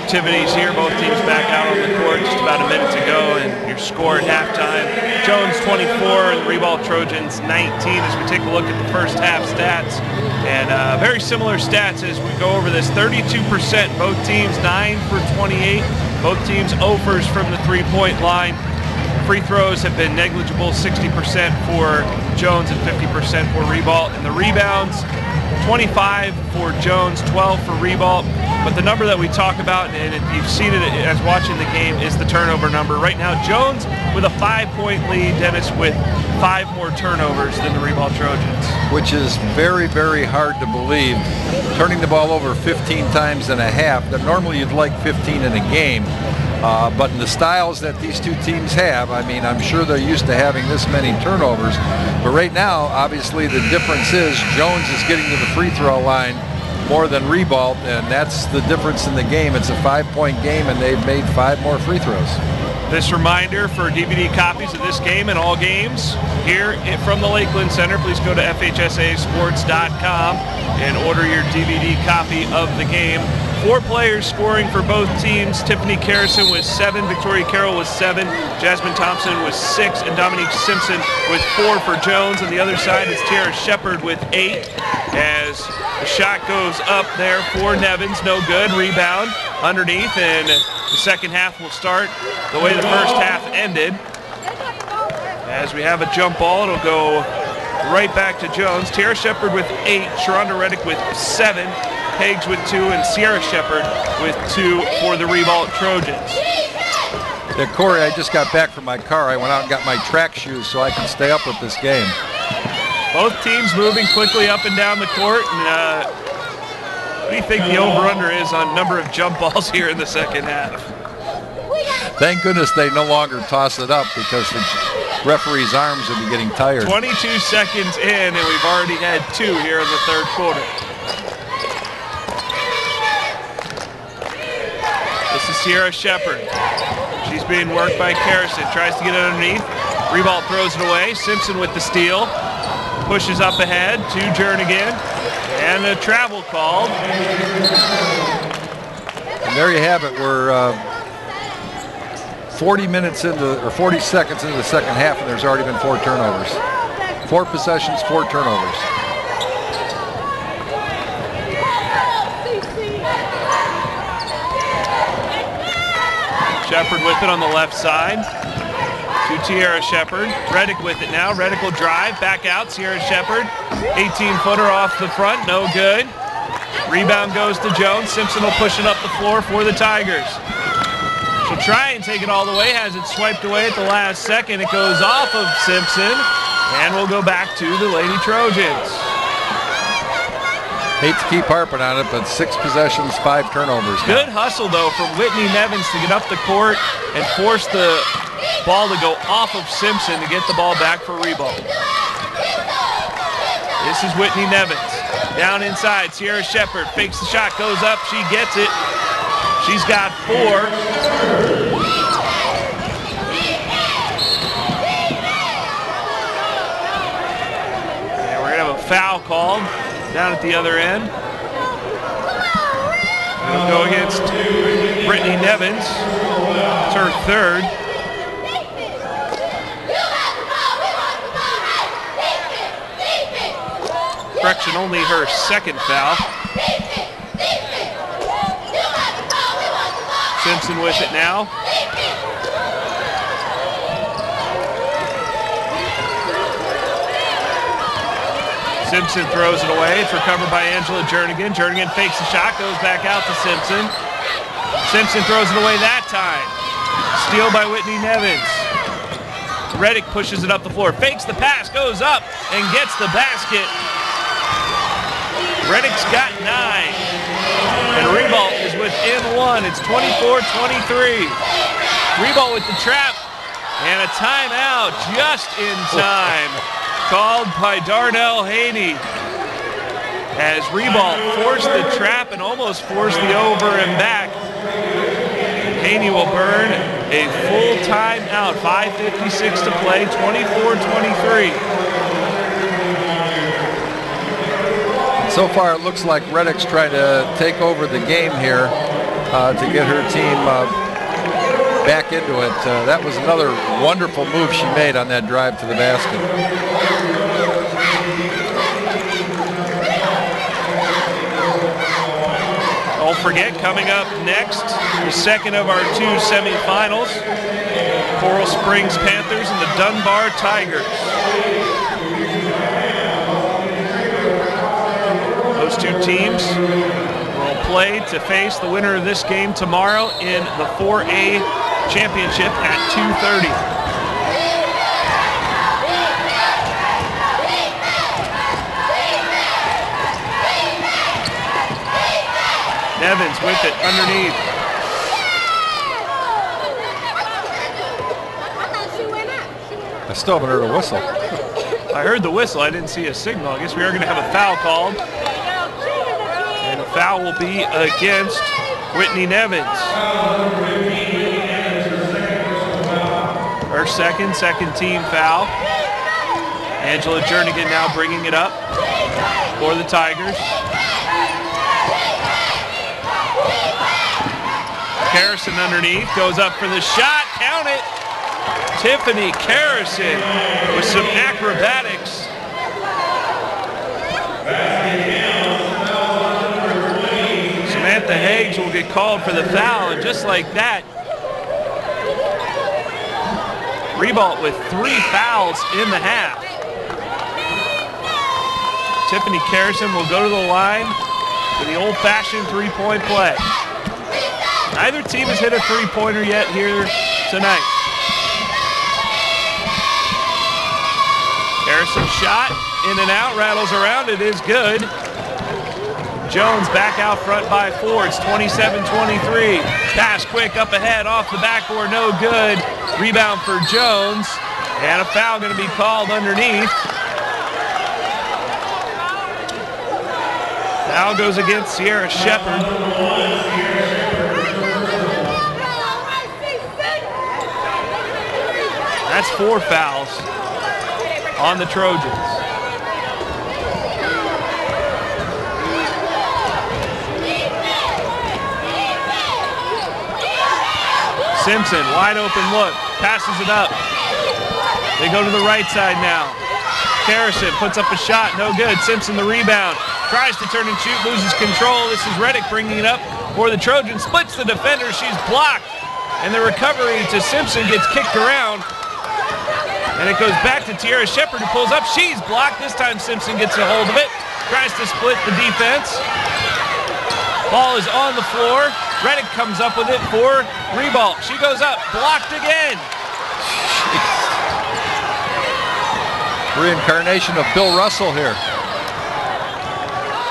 activities here. Both teams back out on the court just about a minute to go, and your score at halftime. Jones 24 and the Ribault Trojans 19 as we take a look at the first half stats. And very similar stats as we go over this. 32%, both teams 9 for 28. Both teams 0-fers from the three-point line. Free throws have been negligible, 60% for Jones and 50% for Ribault. And the rebounds, 25 for Jones, 12 for Ribault. But the number that we talk about, and you've seen it as watching the game, is the turnover number. Right now, Jones with a 5-point lead, Dennis with 5 more turnovers than the Ribault Trojans. Which is very, very hard to believe. Turning the ball over 15 times in a half, that normally you'd like 15 in a game. But in the styles that these two teams have, I mean, I'm sure they're used to having this many turnovers. But right now, obviously, the difference is Jones is getting to the free throw line more than Ribault, and that's the difference in the game. It's a 5-point game, and they've made 5 more free throws. This reminder for DVD copies of this game and all games here from the Lakeland Center, please go to FHSAAsports.com and order your DVD copy of the game. 4 players scoring for both teams. Tiffany Carrison with 7, Victoria Carroll with 7, Jasmine Thompson with 6, and Dominique Simpson with 4 for Jones. On the other side is Tiara Shepard with 8 as the shot goes up there for Nevins. No good. Rebound underneath, and the second half will start the way the first half ended. As we have a jump ball, it'll go right back to Jones. Tiara Shepard with 8, Sharonda Reddick with 7, Higgs with 2, and Sierra Shepard with 2 for the Ribault Trojans. Yeah, Corey, I just got back from my car. I went out and got my track shoes so I can stay up with this game. Both teams moving quickly up and down the court. And, what do you think the over-under is on number of jump balls here in the second half? Thank goodness they no longer toss it up because the referee's arms would be getting tired. 22 seconds in, and we've already had 2 here in the third quarter. This is Sierra Shepard. She's being worked by Carrison. Tries to get it underneath. Ribault throws it away. Simpson with the steal. Pushes up ahead to Jernigan. And a travel called. And there you have it. We're 40 minutes into, or 40 seconds into the second half, and there's already been 4 turnovers. 4 possessions, 4 turnovers. Shepard with it on the left side to Tiara Shepard. Reddick with it now. Reddick will drive back out. Sierra Shepard, 18-footer off the front, no good. Rebound goes to Jones. Simpson will push it up the floor for the Tigers. She'll try and take it all the way, has it swiped away at the last second. It goes off of Simpson, and we'll go back to the Lady Trojans. Hate to keep harping on it, but 6 possessions, 5 turnovers now. Good hustle, though, from Whitney Nevins to get up the court and force the ball to go off of Simpson to get the ball back for Ribault. This is Whitney Nevins. Down inside, Sierra Shepard fakes the shot, goes up, she gets it. She's got 4. And we're going to have a foul called down at the other end. It'll go against Brittany Nevins. It's her 3rd. Correction, only her 2nd foul. Simpson with it now. Simpson throws it away. It's recovered by Angela Jernigan. Jernigan fakes the shot, goes back out to Simpson. Simpson throws it away that time. Steal by Whitney Nevins. Reddick pushes it up the floor, fakes the pass, goes up, and gets the basket. Reddick's got 9. And Ribault is within 1. It's 24-23. Ribault with the trap, and a timeout just in time. Called by Darnell Haney as Ribault forced the trap and almost forced the over and back. Haney will burn a full timeout. 5:56 to play, 24-23. So far, it looks like Reddick's trying to take over the game here. to get her team back into it. That was another wonderful move she made on that drive to the basket. Don't forget, coming up next, the second of our two semifinals, Coral Springs Panthers and the Dunbar Tigers. Those two teams will play to face the winner of this game tomorrow in the 4A championship at 2:30. Evans with it underneath. I still haven't heard a whistle. I heard the whistle. I didn't see a signal. I guess we are going to have a foul called. And the foul will be against Whitney Nevins. Her second team foul. Angela Jernigan now bringing it up for the Tigers. Harrison underneath, goes up for the shot, count it. Tiffany Harrison with some acrobatics. Samantha Higgs will get called for the foul, and just like that, Ribault with 3 fouls in the half. Tiffany Harrison will go to the line for the old-fashioned three-point play. Neither team has hit a three-pointer yet here tonight. Harrison shot, in and out, rattles around, it is good. Jones back out front by 4, it's 27-23. Pass quick up ahead, off the backboard, no good. Rebound for Jones, and a foul going to be called underneath. Foul goes against Sierra Shepard. That's 4 fouls on the Trojans. Simpson, wide open look, passes it up. They go to the right side now. Harrison puts up a shot, no good. Simpson the rebound, tries to turn and shoot, loses control. This is Reddick bringing it up for the Trojans, splits the defender, she's blocked. And the recovery to Simpson gets kicked around. And it goes back to Tierra Shepard, who pulls up. She's blocked. This time Simpson gets a hold of it. Tries to split the defense. Ball is on the floor. Reddick comes up with it for Ribault. She goes up. Blocked again. Reincarnation of Bill Russell here.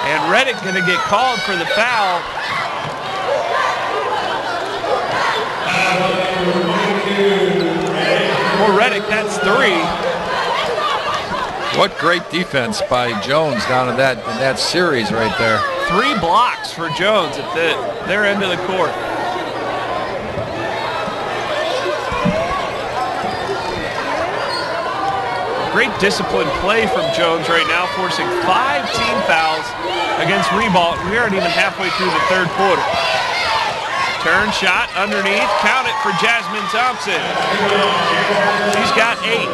And Reddick going to get called for the foul. For Reddick, that's 3. What great defense by Jones down in that series right there. 3 blocks for Jones at their end of the court. Great disciplined play from Jones right now, forcing 5 team fouls against Ribault. We aren't even halfway through the third quarter. Turn shot underneath, count it for Jasmine Thompson. She's got 8.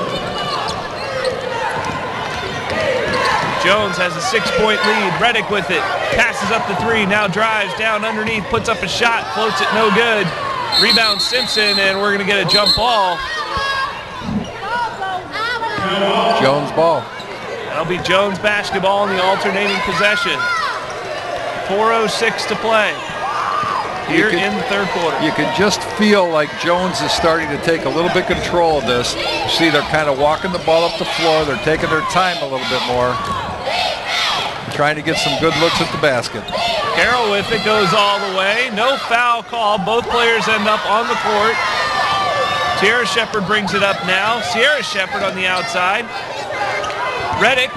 Jones has a 6-point lead. Reddick with it, passes up the 3, now drives down underneath, puts up a shot, floats it no good. Rebound Simpson, and we're gonna get a jump ball. Jones ball. That'll be Jones basketball in the alternating possession. 4:06 to play here in the third quarter. You can just feel like Jones is starting to take a little bit control of this. See, they're kind of walking the ball up the floor. They're taking their time a little bit more. Trying to get some good looks at the basket. Carroll with it, goes all the way. No foul call. Both players end up on the court. Sierra Shepard brings it up now. Sierra Shepard on the outside. Reddick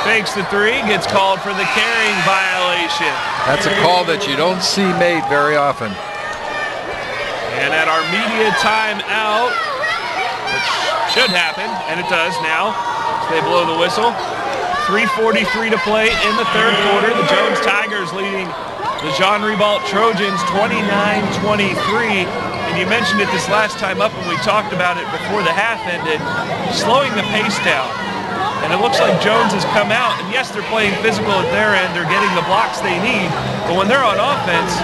fakes the 3, gets called for the carrying violation. That's a call that you don't see made very often. And at our media timeout, which should happen, and it does now, they blow the whistle. 3:43 to play in the third quarter. The Jones Tigers leading the Jean Ribault Trojans 29-23. And you mentioned it this last time up when we talked about it before the half ended, slowing the pace down. And it looks like Jones has come out, and yes, they're playing physical at their end, they're getting the blocks they need, but when they're on offense,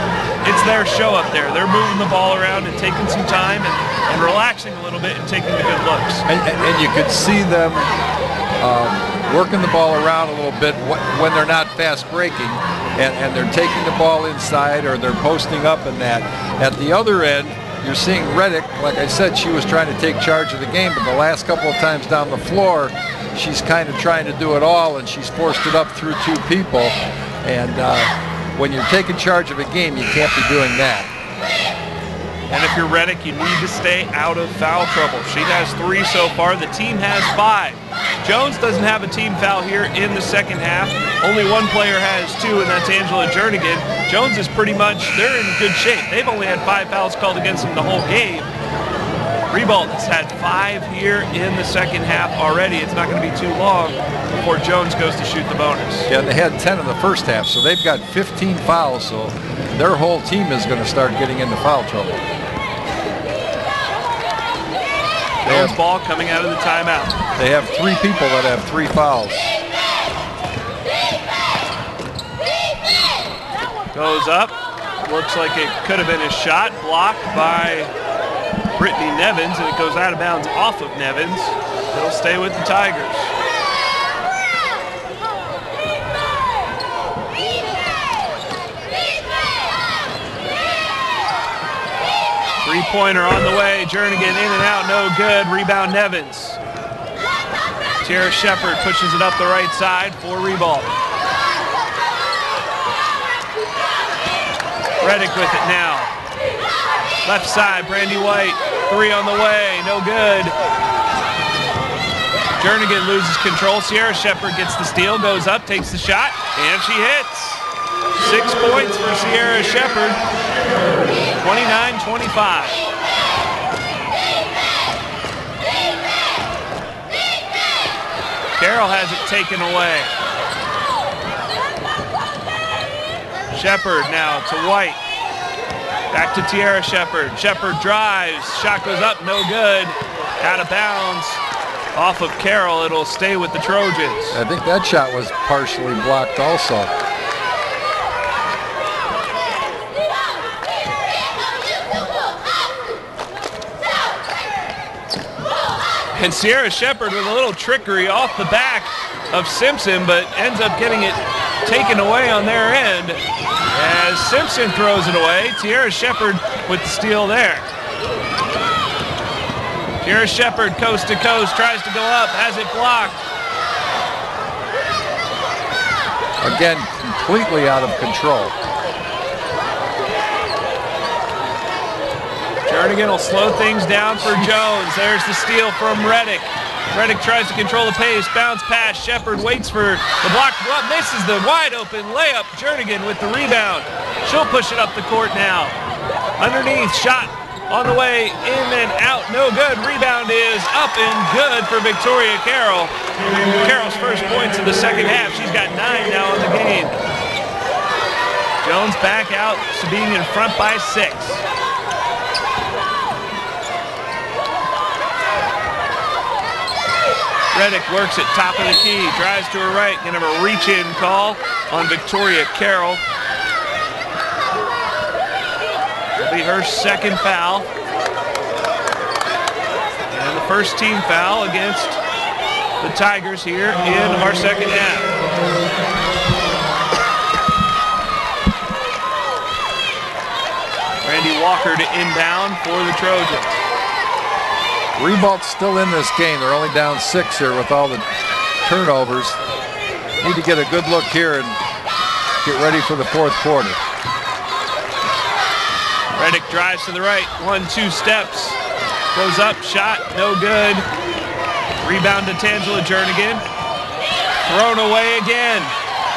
it's their show up there. They're moving the ball around and taking some time and relaxing a little bit and taking the good looks. And you could see them working the ball around a little bit when they're not fast breaking, and they're taking the ball inside or they're posting up in that. At the other end, you're seeing Reddick, like I said, she was trying to take charge of the game, but the last couple of times down the floor, she's kind of trying to do it all, and she's forced it up through two people. And when you're taking charge of a game, you can't be doing that. And if you're Reddick, you need to stay out of foul trouble. She has 3 so far. The team has 5. Jones doesn't have a team foul here in the second half. Only one player has 2, and that's Angela Jernigan. Jones is pretty much, they're in good shape. They've only had 5 fouls called against them the whole game. Ribault has had 5 here in the second half already. It's not going to be too long before Jones goes to shoot the bonus. Yeah, and they had 10 in the first half, so they've got 15 fouls, so their whole team is going to start getting into foul trouble. Jones ball coming out of the timeout. They have 3 people that have 3 fouls. Goes up. Looks like it could have been a shot blocked by Brittany Nevins, and it goes out of bounds off of Nevins. It'll stay with the Tigers. Three-pointer on the way. Jernigan in and out, no good. Rebound Nevins. Tierra Shepard pushes it up the right side for Ribault. Reddick with it now. Left side, Brandy White. 3 on the way, no good. Jernigan loses control. Sierra Shepard gets the steal, goes up, takes the shot, and she hits. 6 points for Sierra Shepard. 29-25. Carroll has it taken away. Shepard now to White. Back to Tierra Shepard. Shepard drives. Shot goes up, no good. Out of bounds. Off of Carroll, it'll stay with the Trojans. I think that shot was partially blocked also. And Sierra Shepard with a little trickery off the back of Simpson, but ends up getting it taken away on their end. As Simpson throws it away, Tierra Shepard with the steal there. Tierra Shepard coast to coast, tries to go up, has it blocked. Again, completely out of control. Jernigan will slow things down for Jones. There's the steal from Reddick. Reddick tries to control the pace, bounce pass. Shepard waits for the block, misses the wide open layup. Jernigan with the rebound. She'll push it up the court now. Underneath, shot on the way, in and out, no good. Rebound is up and good for Victoria Carroll. Carroll's first points of the second half. She's got 9 now in the game. Jones back out to being in front by 6. Reddick works at top of the key, drives to her right, gonna have a reach-in call on Victoria Carroll. It'll be her second foul. And the first team foul against the Tigers here in our second half. Randy Walker to inbound for the Trojans. Ribault's still in this game. They're only down 6 here with all the turnovers. Need to get a good look here and get ready for the fourth quarter. Reddick drives to the right, 1-2 steps. Goes up, shot, no good. Rebound to Tangela Jernigan. Thrown away again.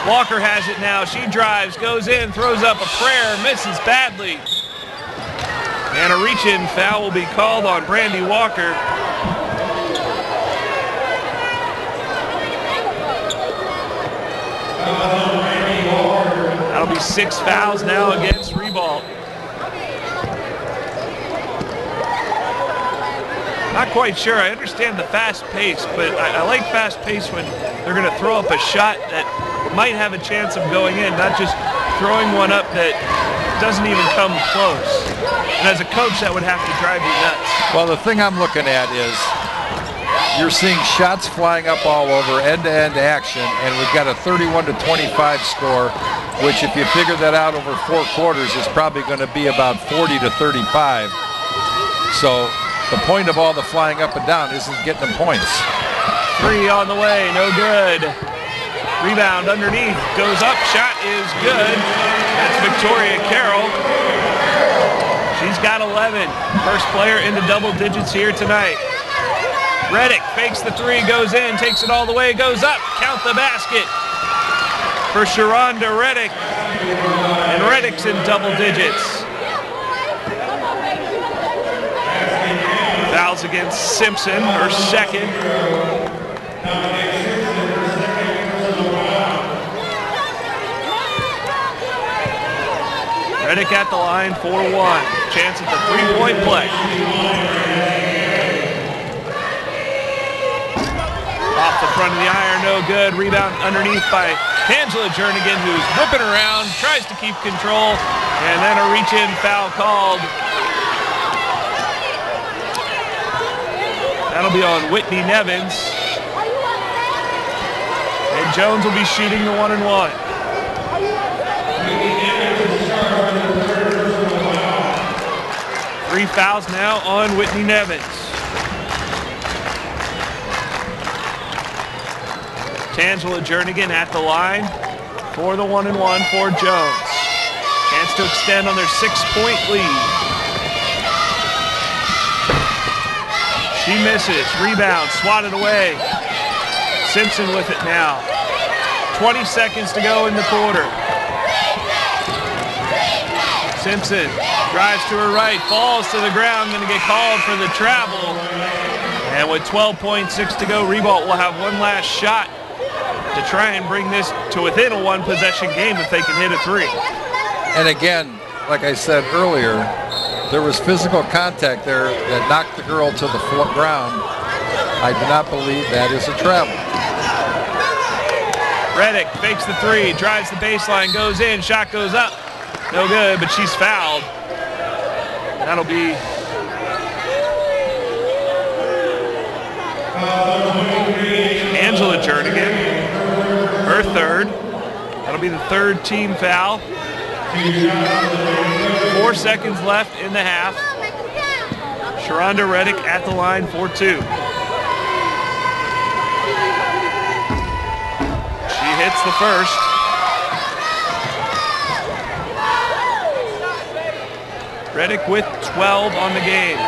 Walker has it now. She drives, goes in, throws up a prayer, misses badly. And a reach-in foul will be called on Brandy Walker. That'll be 6 fouls now against Ribault. Not quite sure. I understand the fast pace, but I like fast pace when they're going to throw up a shot that might have a chance of going in, not just throwing one up that doesn't even come close. And as a coach, that would have to drive you nuts. Well, the thing I'm looking at is you're seeing shots flying up all over, end-to-end action, and we've got a 31-25 score, which if you figure that out over 4 quarters is probably going to be about 40-35. So the point of all the flying up and down isn't getting them points. 3 on the way, no good. Rebound underneath, goes up, shot is good. That's Victoria Carroll. She's got 11. First player into double digits here tonight. Reddick fakes the 3, goes in, takes it all the way, goes up, count the basket for Sharonda Reddick. And Reddick's in double digits. Fouls against Simpson, her second. Reddick at the line for 1. Chance at the 3-point play. Off the front of the iron, no good. Rebound underneath by Angela Jernigan, who's whipping around, tries to keep control, and then a reach-in foul called. That'll be on Whitney Nevins. And Jones will be shooting the 1-and-1. Three fouls now on Whitney Nevins. Tangela Jernigan at the line for the 1-and-1 for Jones. Chance to extend on their 6-point lead. She misses. Rebound, swatted away. Simpson with it now. 20 seconds to go in the quarter. Simpson drives to her right, falls to the ground, going to get called for the travel. And with 12.6 to go, Ribault will have one last shot to try and bring this to within a 1-possession game if they can hit a 3. And again, like I said earlier, there was physical contact there that knocked the girl to the ground. I do not believe that is a travel. Reddick fakes the 3, drives the baseline, goes in, shot goes up. No good, but she's fouled. That'll be Angela Jernigan, her 3rd. That'll be the 3rd team foul. 4 seconds left in the half. Sharonda Reddick at the line for 2. She hits the first. Reddick with 12 on the game.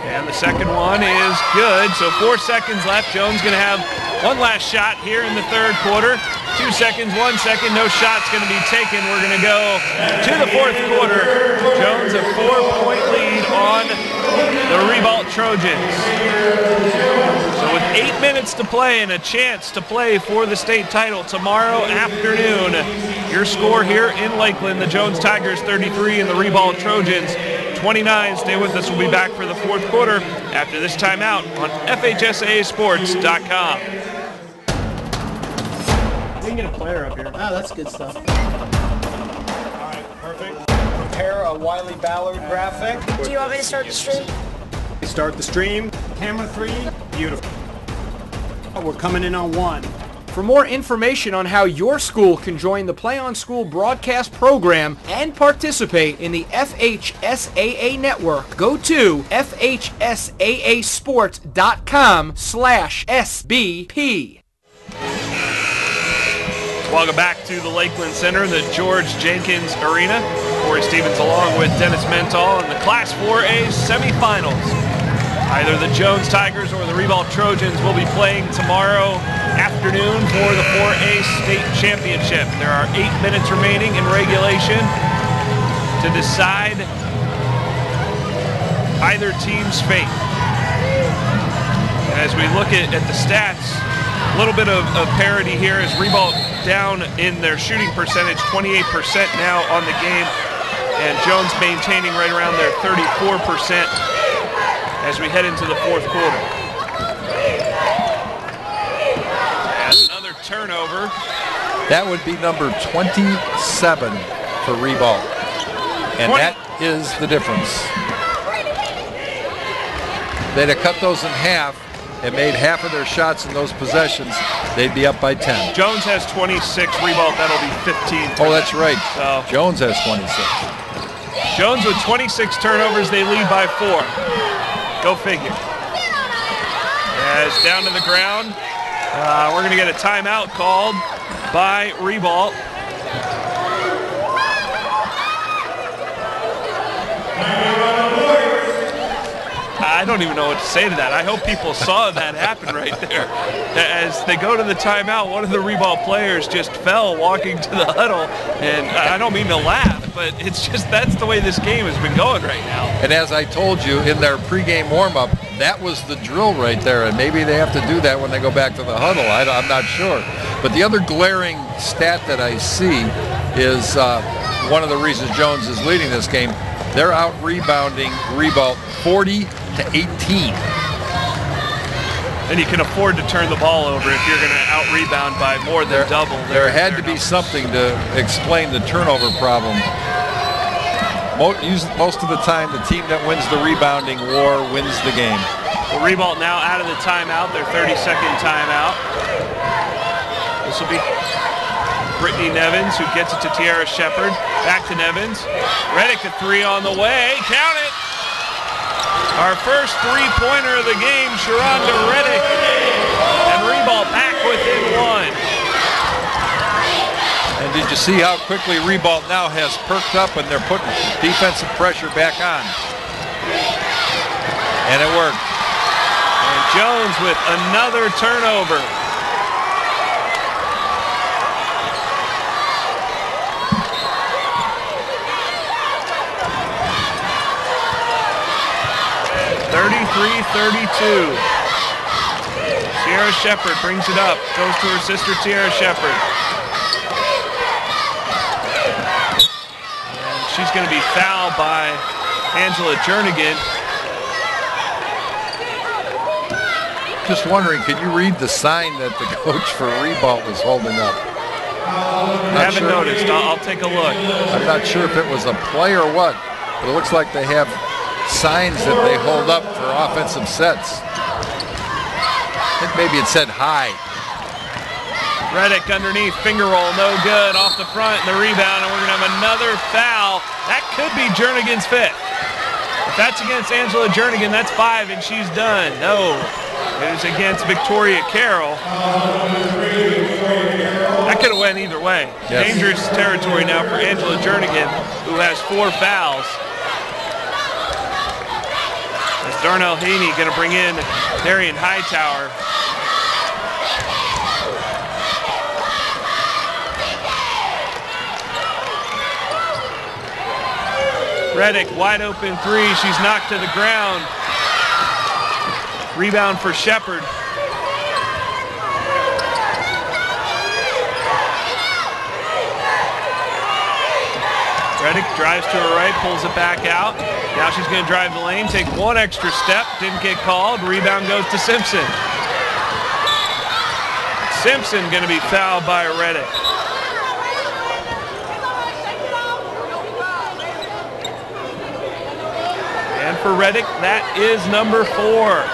And the second one is good. So 4 seconds left. Jones going to have one last shot here in the 3rd quarter. 2 seconds, 1 second, no shot's going to be taken. We're going to go to the 4th quarter. Jones a 4-point lead on the Ribault Trojans. So with 8 minutes to play and a chance to play for the state title tomorrow afternoon, your score here in Lakeland, the Jones Tigers 33 and the Ribault Trojans 29. Stay with us. We'll be back for the 4th quarter after this timeout on FHSAAsports.com. We can get a player up here. Oh, that's good stuff. All right, perfect. Prepare a Wiley Ballard graphic. Do you want me to start the stream? Start the stream. Camera 3. Beautiful. We're coming in on 1. For more information on how your school can join the Play on School broadcast program and participate in the FHSAA network, go to FHSAAsports.com/SBP. Welcome back to the Lakeland Center, the George Jenkins Arena. Corey Stevens along with Dennis Mental in the Class 4A semifinals. Either the Jones Tigers or the Ribault Trojans will be playing tomorrow afternoon for the 4A state championship. There are 8 minutes remaining in regulation to decide either team's fate. As we look at the stats, a little bit of parity here as Ribault down in their shooting percentage, 28% now on the game, and Jones maintaining right around their 34% as we head into the fourth quarter. And another turnover. That would be number 27 for Ribault, and that is the difference. They'd have cut those in half and made half of their shots in those possessions, they'd be up by 10. Jones has 26, Ribault, that'll be 15. Oh, that's right. So Jones has 26. Jones with 26 turnovers, they lead by 4. Go figure. As down to the ground, we're going to get a timeout called by Ribault. I don't even know what to say to that. I hope people saw that happen right there. As they go to the timeout, one of the Ribault players just fell walking to the huddle. And I don't mean to laugh, but it's just that's the way this game has been going right now. And as I told you in their pregame warm-up, that was the drill right there. And maybe they have to do that when they go back to the huddle. I'm not sure. But the other glaring stat that I see is one of the reasons Jones is leading this game. They're out-rebounding Ribault 40-18. And you can afford to turn the ball over if you're going to out-rebound by more than double. There had to be something to explain the turnover problem. Most of the time, the team that wins the rebounding war wins the game. Well, Ribault now out of the timeout, their 30-second timeout. This will be Brittany Nevins, who gets it to Tiara Shepard. Back to Nevins. Reddick, a 3 on the way. Count it! Our first three-pointer of the game, Sharonda Reddick. And Ribault back within 1. And did you see how quickly Ribault now has perked up and they're putting defensive pressure back on? And it worked. And Jones with another turnover. .32. Sierra Shepard brings it up, goes to her sister Tiara Shepard. And she's going to be fouled by Angela Jernigan. Just wondering, can you read the sign that the coach for Ribault was holding up? I haven't noticed. I'll take a look. I'm not sure if it was a play or what, but it looks like they have signs that they hold up for offensive sets. I think maybe it said hi. Reddick underneath, finger roll, no good, off the front, and the rebound, and we're going to have another foul. That could be Jernigan's 5th. If that's against Angela Jernigan, that's 5, and she's done. No, it is against Victoria Carroll. That could have went either way. Yes. Dangerous territory now for Angela Jernigan, who has 4 fouls. Darnell Haney going to bring in Marion Hightower. Reddick, wide open 3. She's knocked to the ground. Rebound for Shepard. Reddick drives to her right, pulls it back out. Now she's going to drive the lane, take 1 extra step, didn't get called. Rebound goes to Simpson. Simpson going to be fouled by Reddick. And for Reddick, that is number 4.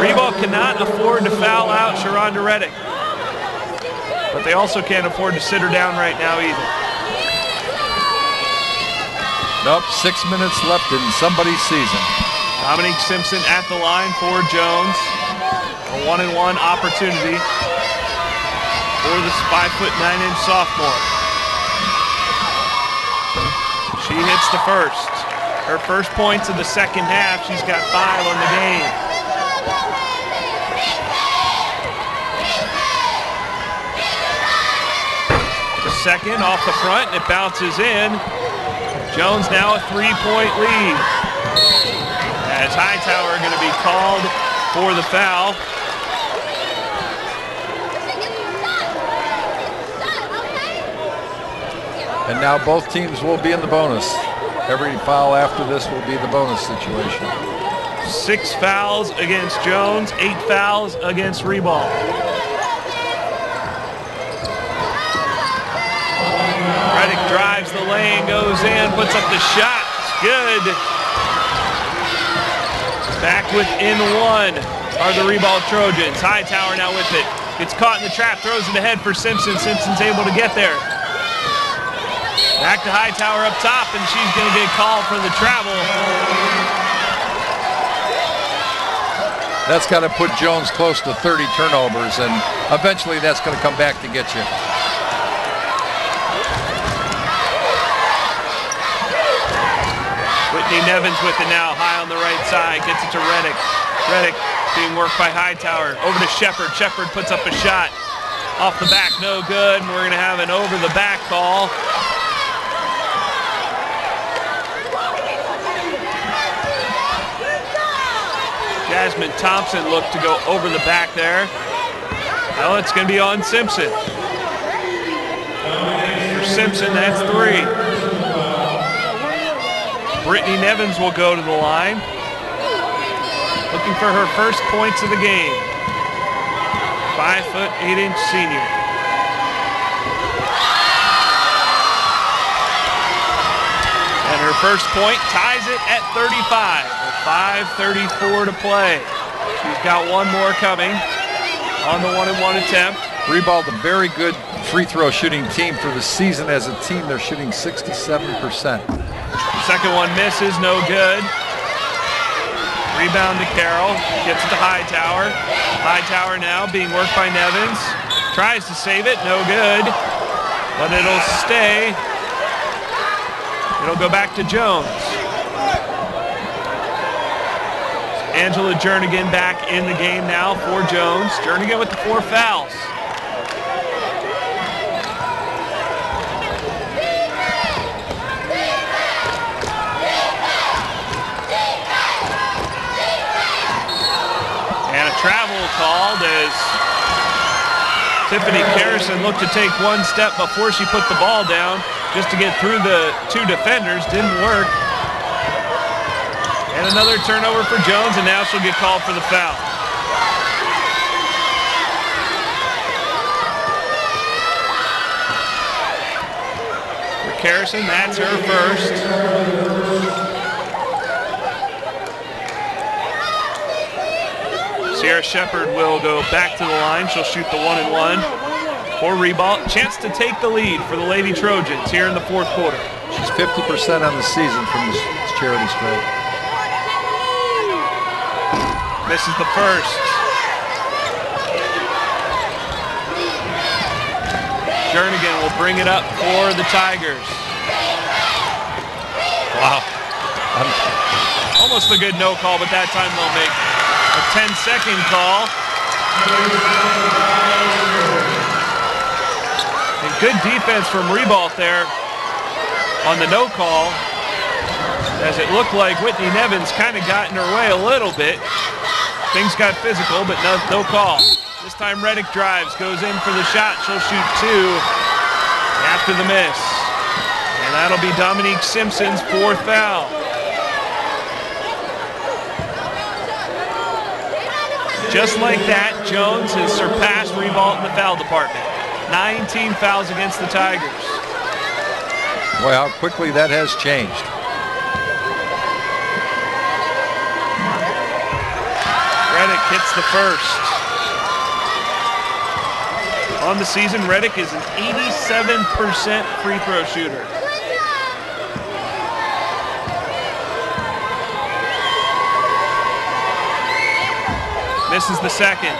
Ribault cannot afford to foul out Sharonda Reddick. But they also can't afford to sit her down right now either. Nope, 6 minutes left in somebody's season. Dominique Simpson at the line for Jones. A 1-and-1 opportunity for this 5'9" sophomore. She hits the first. Her first points of the second half. She's got 5 on the game. The second off the front, and it bounces in. Jones now a 3-point lead. as Hightower going to be called for the foul. And now both teams will be in the bonus. Every foul after this will be the bonus situation. 6 fouls against Jones, 8 fouls against Ribault. Reddick drives the lane, goes in, puts up the shot. It's good. Back within 1 are the Ribault Trojans. Hightower now with it. Gets caught in the trap, throws it ahead for Simpson. Simpson's able to get there. Back to Hightower up top, and she's going to get called for the travel. That's got to put Jones close to 30 turnovers, and eventually that's going to come back to get you. Whitney Nevins with it now, high on the right side, gets it to Reddick. Reddick being worked by Hightower. Over to Shepard. Shepard puts up a shot. Off the back, no good, and we're going to have an over-the-back call. Jasmine Thompson looked to go over the back there. Now it's going to be on Simpson. For Simpson, that's 3. Brittany Nevins will go to the line, looking for her first points of the game. 5', 8" senior. And her first point ties it at 35. 5:34 to play. She's got 1 more coming on the 1-and-1 attempt. Ribault, a very good free throw shooting team for the season. As a team, they're shooting 67%. Second one misses, no good. Rebound to Carroll, gets it to Hightower. Hightower now being worked by Nevins. Tries to save it, no good. But it'll stay. It'll go back to Jones. Angela Jernigan back in the game now for Jones. Jernigan with the 4 fouls. And a travel called as Tiffany Carrison looked to take 1 step before she put the ball down just to get through the 2 defenders. Didn't work. And another turnover for Jones, and now she'll get called for the foul. For Carrison, that's her first. Sierra Shepard will go back to the line. She'll shoot the 1-and-1 for Ribault. Chance to take the lead for the Lady Trojans here in the 4th quarter. She's 50% on the season from this charity stripe. Misses the first. Jernigan will bring it up for the Tigers. Wow. Almost a good no call, but that time they'll make a 10-second call. And good defense from Ribault there on the no call, as it looked like Whitney Nevins kind of got in her way a little bit. Things got physical, but no call. This time Reddick drives, goes in for the shot. She'll shoot 2 after the miss. And that'll be Dominique Simpson's 4th foul. Just like that, Jones has surpassed Ribault in the foul department. 19 fouls against the Tigers. Boy, how quickly that has changed. Reddick hits the first. On the season, Reddick is an 87% free throw shooter. Misses the second.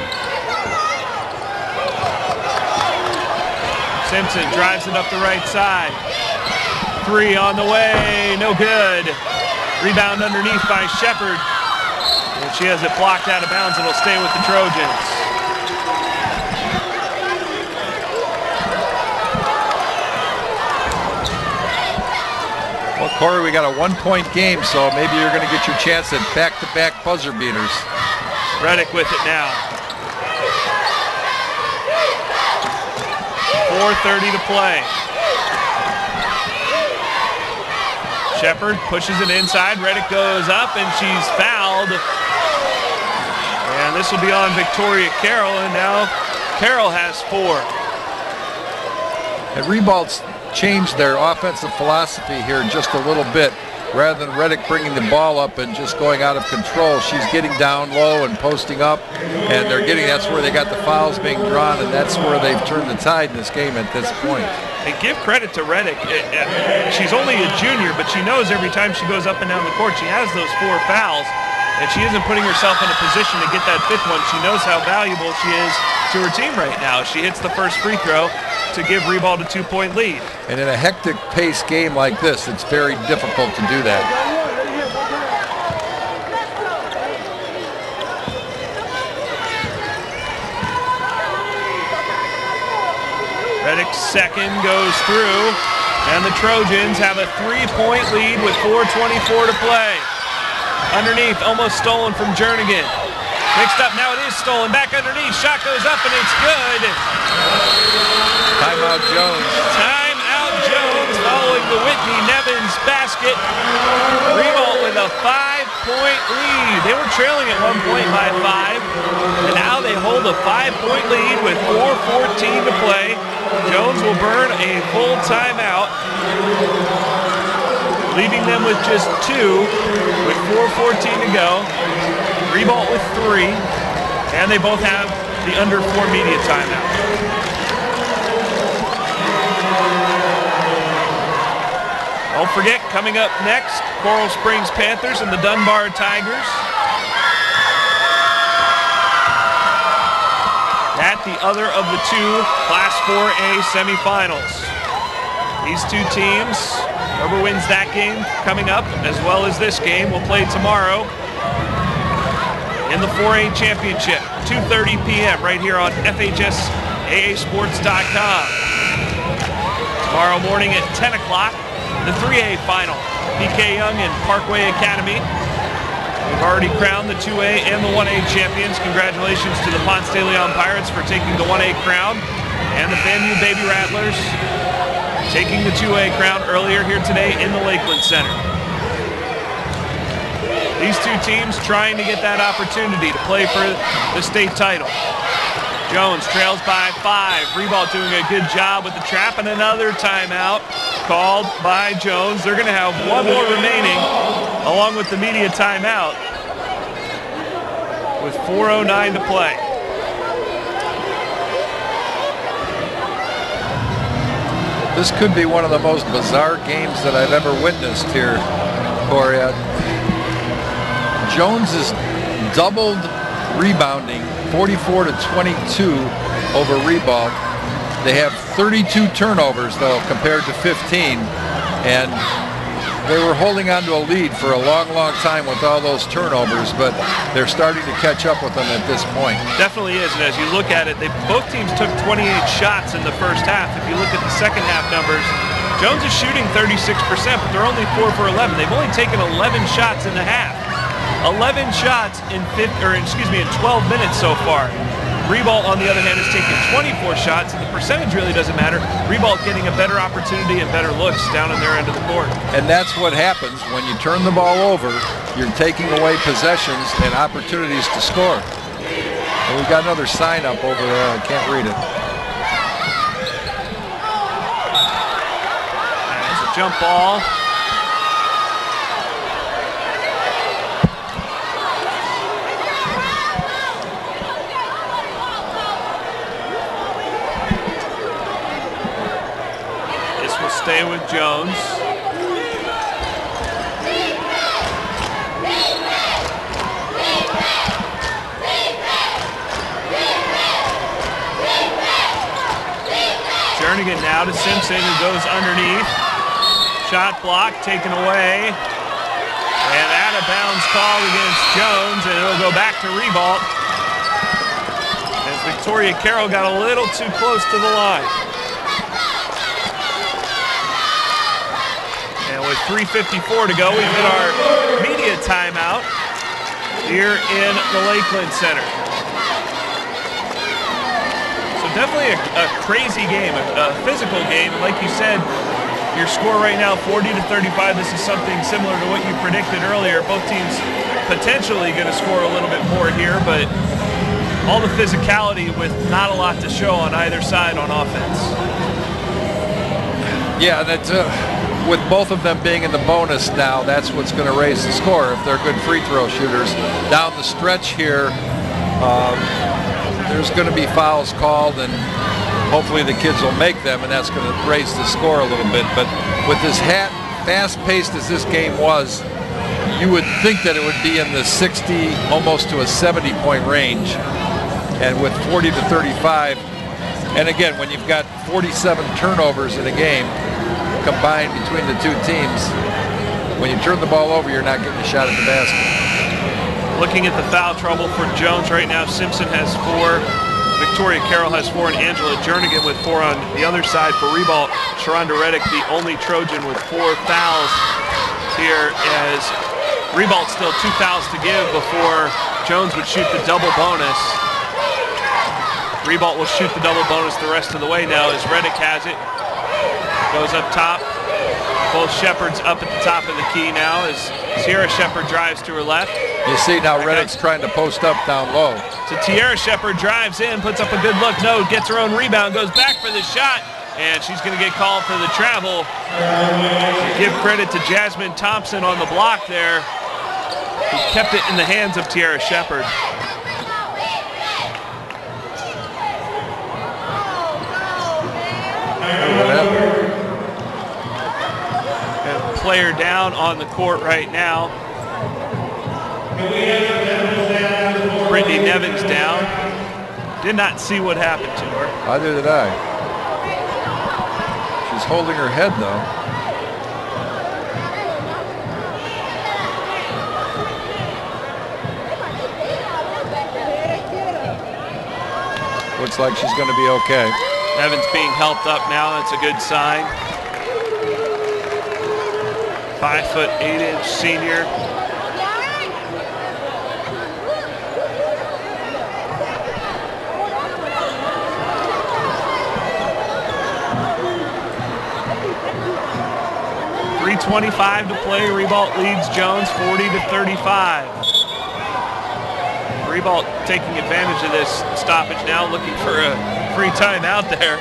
Simpson drives it up the right side. 3 on the way, no good. Rebound underneath by Shepard. And she has it blocked out of bounds. It'll stay with the Trojans. Well, Corey, we got a 1-point game, so maybe you're going to get your chance at back-to-back buzzer beaters. Reddick with it now. 4:30 to play. Shepard pushes it inside. Reddick goes up, and she's fouled. And this will be on Victoria Carroll, and now Carroll has 4. And Ribault's changed their offensive philosophy here just a little bit. Rather than Reddick bringing the ball up and just going out of control, she's getting down low and posting up, and that's where they got the fouls being drawn, and that's where they've turned the tide in this game at this point. And give credit to Reddick. She's only a junior, but she knows every time she goes up and down the court, she has those 4 fouls, and she isn't putting herself in a position to get that 5th one. She knows how valuable she is to her team right now. She hits the first free throw to give Ribault a 2-point lead. And in a hectic pace game like this, it's very difficult to do that. Reddick's second goes through, and the Trojans have a 3-point lead with 4:24 to play. Underneath, almost stolen from Jernigan. Mixed up, now it is stolen. Back underneath, shot goes up, and it's good. Timeout Jones. Timeout Jones following the Whitney Nevins basket. Ribault with a 5-point lead. They were trailing at one point by 5, and now they hold a 5-point lead with 4:14 to play. Jones will burn a full timeout, leaving them with just 2 with 4:14 to go. Ribault with 3, and they both have the under 4 media timeout. Don't forget, coming up next, Coral Springs Panthers and the Dunbar Tigers. At the other of the 2 Class 4A semifinals. These 2 teams, whoever wins that game coming up, as well as this game, will play tomorrow in the 4A championship, 2:30 p.m. right here on FHSAAsports.com. Tomorrow morning at 10 o'clock, the 3A final, PK Young and Parkway Academy. We've already crowned the 2A and the 1A champions. Congratulations to the Ponce de Leon Pirates for taking the 1A crown, and the FAMU Baby Rattlers taking the 2A crown earlier here today in the Lakeland Center. These 2 teams trying to get that opportunity to play for the state title. Jones trails by 5. Ribault doing a good job with the trap, and another timeout called by Jones. They're going to have 1 more remaining along with the media timeout with 4:09 to play. This could be one of the most bizarre games that I've ever witnessed here, Corey. Jones is doubled rebounding, 44-22 over Ribault. They have 32 turnovers, though, compared to 15, and they were holding on to a lead for a long, long time with all those turnovers, but they're starting to catch up with them at this point. Definitely is, and as you look at it, both teams took 28 shots in the first half. If you look at the second half numbers, Jones is shooting 36%, but they're only 4 for 11. They've only taken 11 shots in the half. 11 shots in 12 minutes so far. Ribault, on the other hand, has taken 24 shots, and the percentage really doesn't matter. Ribault getting a better opportunity and better looks down in their end of the court. And that's what happens when you turn the ball over. You're taking away possessions and opportunities to score. And we've got another sign up over there. I can't read it. It's a jump ball. Stay with Jones. Jernigan now to Simpson, who goes underneath. Shot block taken away. And out of bounds call against Jones, and it'll go back to Ribault. As Victoria Carroll got a little too close to the line. with 3:54 to go. We've hit our media timeout here in the Lakeland Center. So definitely a crazy game, a physical game. And like you said, your score right now, 40-35. This is something similar to what you predicted earlier. Both teams potentially going to score a little bit more here, but all the physicality with not a lot to show on either side on offense. Yeah, that with both of them being in the bonus now, that's what's going to raise the score if they're good free throw shooters. Down the stretch here, there's going to be fouls called, and hopefully the kids will make them, and that's going to raise the score a little bit. But with as fast-paced as this game was, you would think that it would be in the 60, almost to a 70-point range. And with 40-35, and again, when you've got 47 turnovers in a game combined between the two teams, when you turn the ball over, you're not getting a shot at the basket. Looking at the foul trouble for Jones right now, Simpson has 4, Victoria Carroll has 4, and Angela Jernigan with 4 on the other side for Ribault. Sharonda Reddick, the only Trojan with 4 fouls here, as Ribault still 2 fouls to give before Jones would shoot the double bonus. Ribault will shoot the double bonus the rest of the way now as Reddick has it. Goes up top. Both Shepherds up at the top of the key now as Sierra Shepard drives to her left. You see now Reddick's trying to post up down low. So Tiara Shepard drives in, puts up a good look. No, gets her own rebound, goes back for the shot, and she's going to get called for the travel. Give credit to Jasmine Thompson on the block there, who kept it in the hands of Tiara Shepard. Player down on the court right now. Brittany Nevins down. Did not see what happened to her. Neither did I. She's holding her head though. Looks like she's going to be okay. Nevins being helped up now. That's a good sign. 5', 8" senior. .325 to play. Ribault leads Jones 40-35. Ribault taking advantage of this stoppage now, looking for a free timeout there.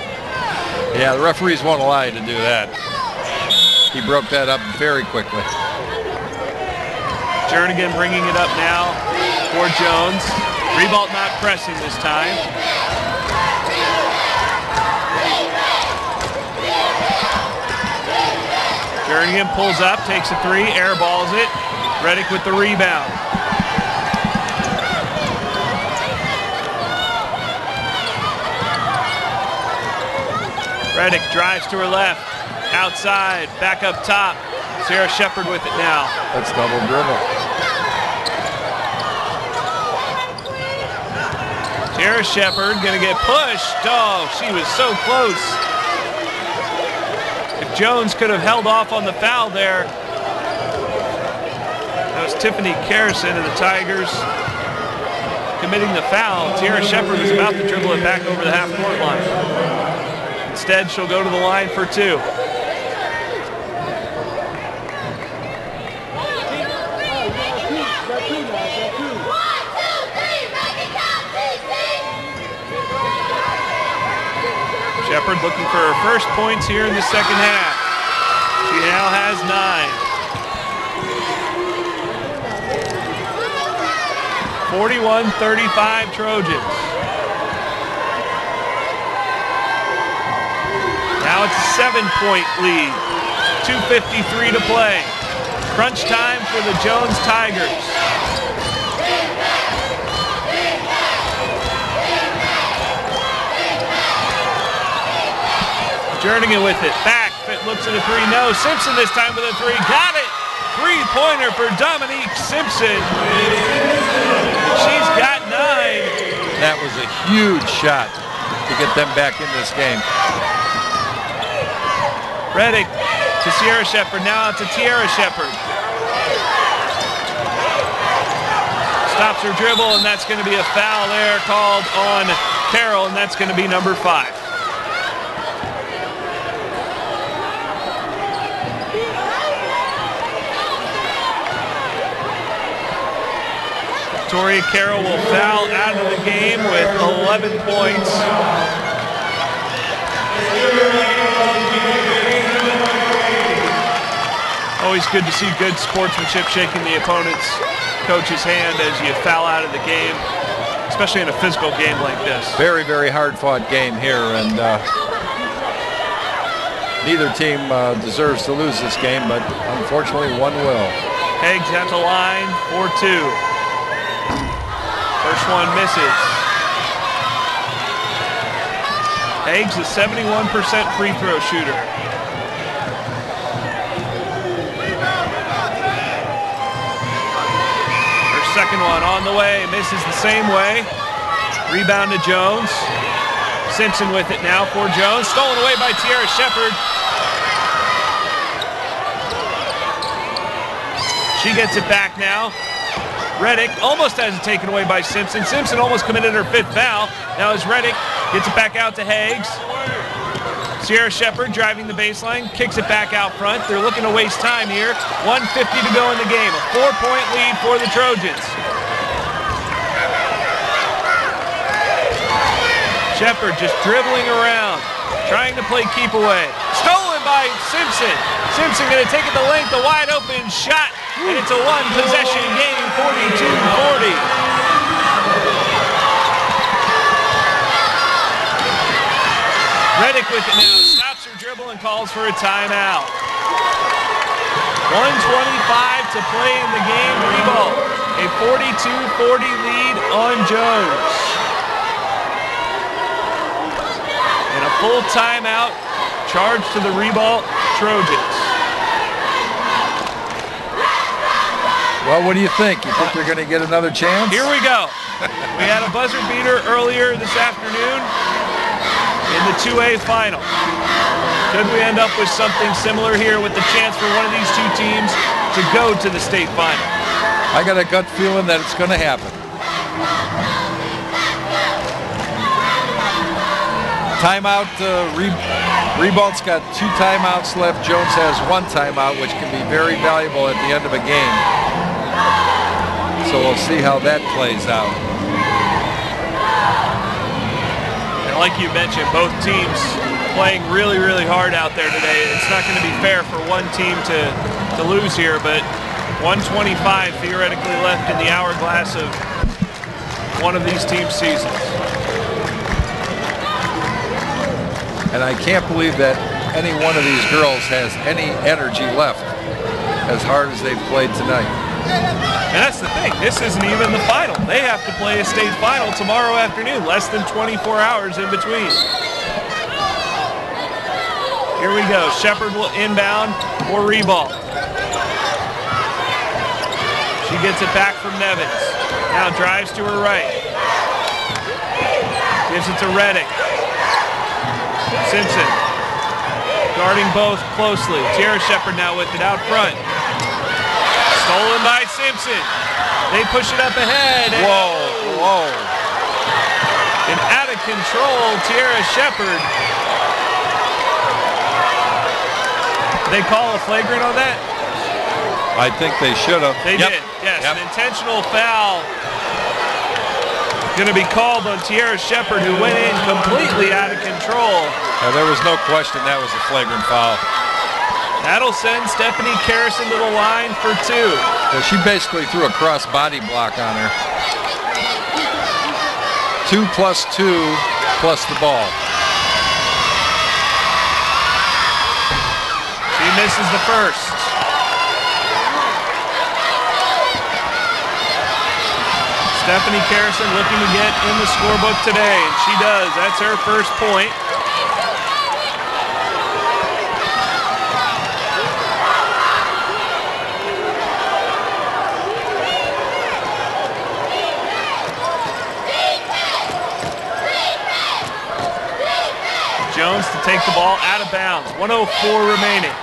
Yeah, the referees won't allow you to do that. He broke that up very quickly. Jernigan bringing it up now for Jones. Ribault not pressing this time. Jernigan pulls up, takes a 3, airballs it. Reddick with the rebound. Reddick drives to her left. Outside, back up top. Sarah Shepard with it now. That's double dribble. Sarah Shepard gonna get pushed. Oh, she was so close. If Jones could have held off on the foul there. That was Tiffany Carrison of the Tigers committing the foul. Sarah Shepard was about to dribble it back over the half-court line. Instead, she'll go to the line for 2. Shepard looking for her first points here in the second half. She now has 9. 41-35 Trojans. Now it's a 7-point lead. 2:53 to play. Crunch time for the Jones Tigers. Jernigan with it. Back. Looks at a 3. No. Simpson this time with a 3. Got it. 3-pointer for Dominique Simpson. She's got 9. That was a huge shot to get them back in this game. Reddick to Sierra Shepherd, now out to Tiara Shepherd. Stops her dribble, and that's going to be a foul there called on Carroll, and that's going to be number 5. Victoria Carroll will foul out of the game with 11 points. Always good to see good sportsmanship, shaking the opponent's coach's hand as you foul out of the game, especially in a physical game like this. Very, very hard-fought game here, and neither team deserves to lose this game, but unfortunately one will. Higgs at the line for 2. First one misses. Higgs is 71% free throw shooter. Her second one on the way, misses the same way. Rebound to Jones. Simpson with it now for Jones. Stolen away by Tiara Shepherd. She gets it back now. Reddick almost has it taken away by Simpson. Simpson almost committed her 5th foul. Now as Reddick gets it back out to Higgs. Sierra Shepherd driving the baseline, kicks it back out front. They're looking to waste time here. 1:50 to go in the game. A 4-point lead for the Trojans. Shepherd just dribbling around, trying to play keep away. Stolen by Simpson. Simpson going to take it the length, a wide open shot, and it's a 1-possession game, 42-40. Reddick with it now, stops her dribble and calls for a timeout. 1:25 to play in the game. Ribault, a 42-40 lead on Jones. And a full timeout charged to the Ribault Trojans. Well, what do you think? You think they're going to get another chance? Here we go. We had a buzzer beater earlier this afternoon in the 2A final. Could we end up with something similar here with the chance for one of these two teams to go to the state final? I got a gut feeling that it's going to happen. Timeout, Ribault's got 2 timeouts left. Jones has 1 timeout, which can be very valuable at the end of a game. So we'll see how that plays out. And like you mentioned, both teams playing really, really hard out there today. It's not going to be fair for one team to lose here, but 1:25 theoretically left in the hourglass of one of these teams' seasons. And I can't believe that any one of these girls has any energy left as hard as they've played tonight. And that's the thing. This isn't even the final. They have to play a state final tomorrow afternoon, less than 24 hours in between. Here we go. Shepherd will inbound for Ribault. She gets it back from Nevins. Now drives to her right. Gives it to Reddick. Simpson guarding both closely. Tiara Shepherd now with it out front. Stolen by Simpson. They push it up ahead. Whoa. And out of control, Tiara Shepherd. They call a flagrant on that? I think they should have. They did, yes. An intentional foul going to be called on Tiara Shepherd, who went in completely out of control. There was no question that was a flagrant foul. That'll send Stephanie Karrison to the line for 2. Yeah, she basically threw a cross body block on her. 2 plus 2 plus the ball. She misses the first. Stephanie Karrison looking to get in the scorebook today, and she does. That's her first point. Jones to take the ball out of bounds. 1:04 remaining.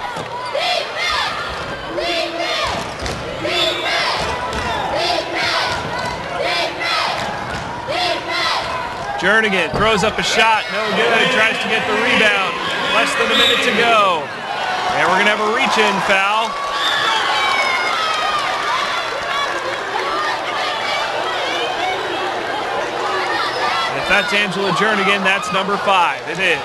Jernigan throws up a shot, no good, tries to get the rebound. Less than a minute to go. And we're gonna have a reach-in foul. And if that's Angela Jernigan, that's number 5. It is.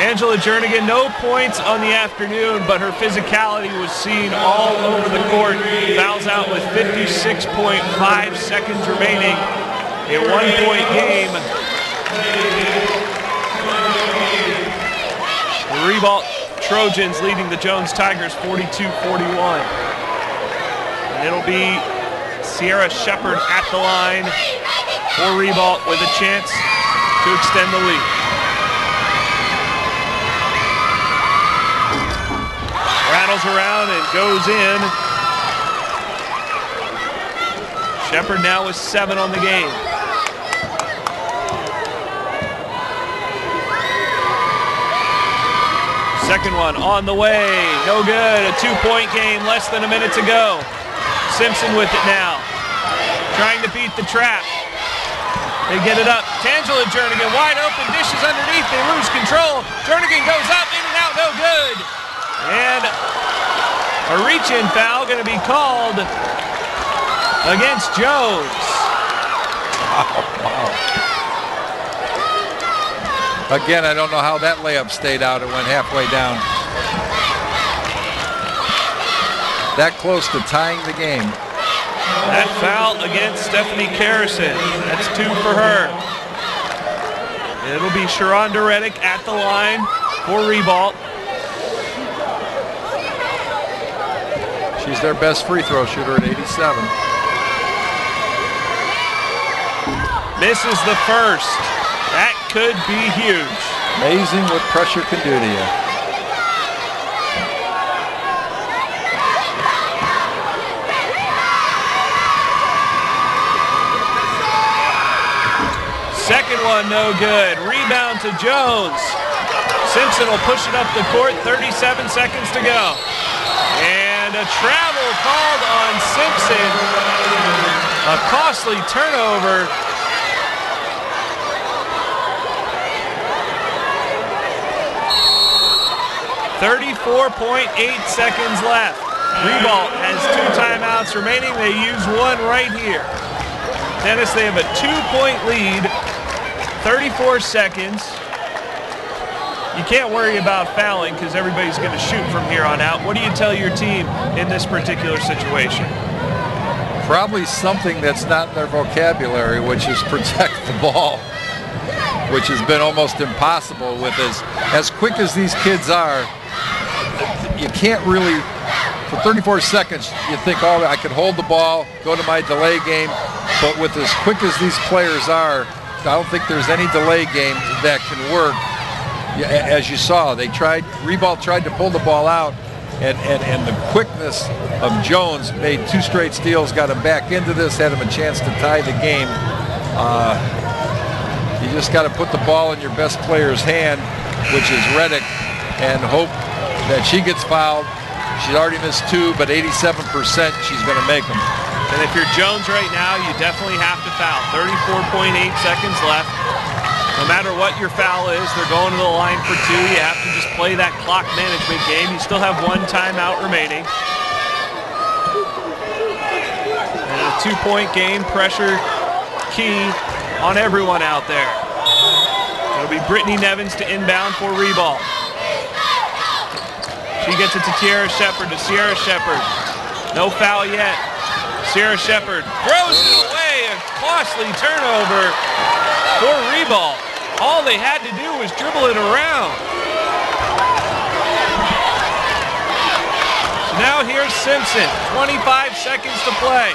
Angela Jernigan, no points on the afternoon, but her physicality was seen all over the court. Fouls out with 56.5 seconds remaining. A 1-point game. The Ribault Trojans leading the Jones Tigers 42-41. And it'll be Sierra Shepard at the line for Ribault with a chance to extend the lead. Rattles around and goes in. Shepard now with 7 on the game. Second one on the way, no good. A 2-point game, less than a minute to go. Simpson with it now, trying to beat the trap. They get it up. Tangela Jernigan, wide open, dishes underneath, they lose control. Jernigan goes up, in and out, no good. And a reach-in foul going to be called against Jones. Wow. Again, I don't know how that layup stayed out. It went halfway down. That close to tying the game. That foul against Stephanie Carrison. That's 2 for her. It'll be Sharonda Reddick at the line for Ribault. She's their best free throw shooter at 87. Misses the first. That could be huge. Amazing what pressure can do to you. Second one, no good. Rebound to Jones. Simpson will push it up the court. 37 seconds to go. And a travel called on Simpson. A costly turnover. .8 seconds left. Ribault has 2 timeouts remaining. They use one right here. Dennis, they have a 2-point lead. 34 seconds. You can't worry about fouling because everybody's going to shoot from here on out. What do you tell your team in this particular situation? Probably something that's not in their vocabulary, which is protect the ball, which has been almost impossible with as quick as these kids are. You can't really, for 34 seconds, you think, oh, I can hold the ball, go to my delay game, but with as quick as these players are, I don't think there's any delay game that can work. As you saw, Ribault tried to pull the ball out, and the quickness of Jones made 2 straight steals, got him back into this, had him a chance to tie the game. You just got to put the ball in your best player's hand, which is Reddick, and hope that she gets fouled. She's already missed 2, but 87% she's going to make them. And if you're Jones right now, you definitely have to foul. 34.8 seconds left. No matter what your foul is, they're going to the line for 2. You have to just play that clock management game. You still have 1 timeout remaining. And a 2-point game, pressure key on everyone out there. It'll be Brittany Nevins to inbound for Ribault. She gets it to Sierra Shepard, No foul yet. Sierra Shepard throws it away. A costly turnover for Ribault. All they had to do was dribble it around. So now here's Simpson. 25 seconds to play.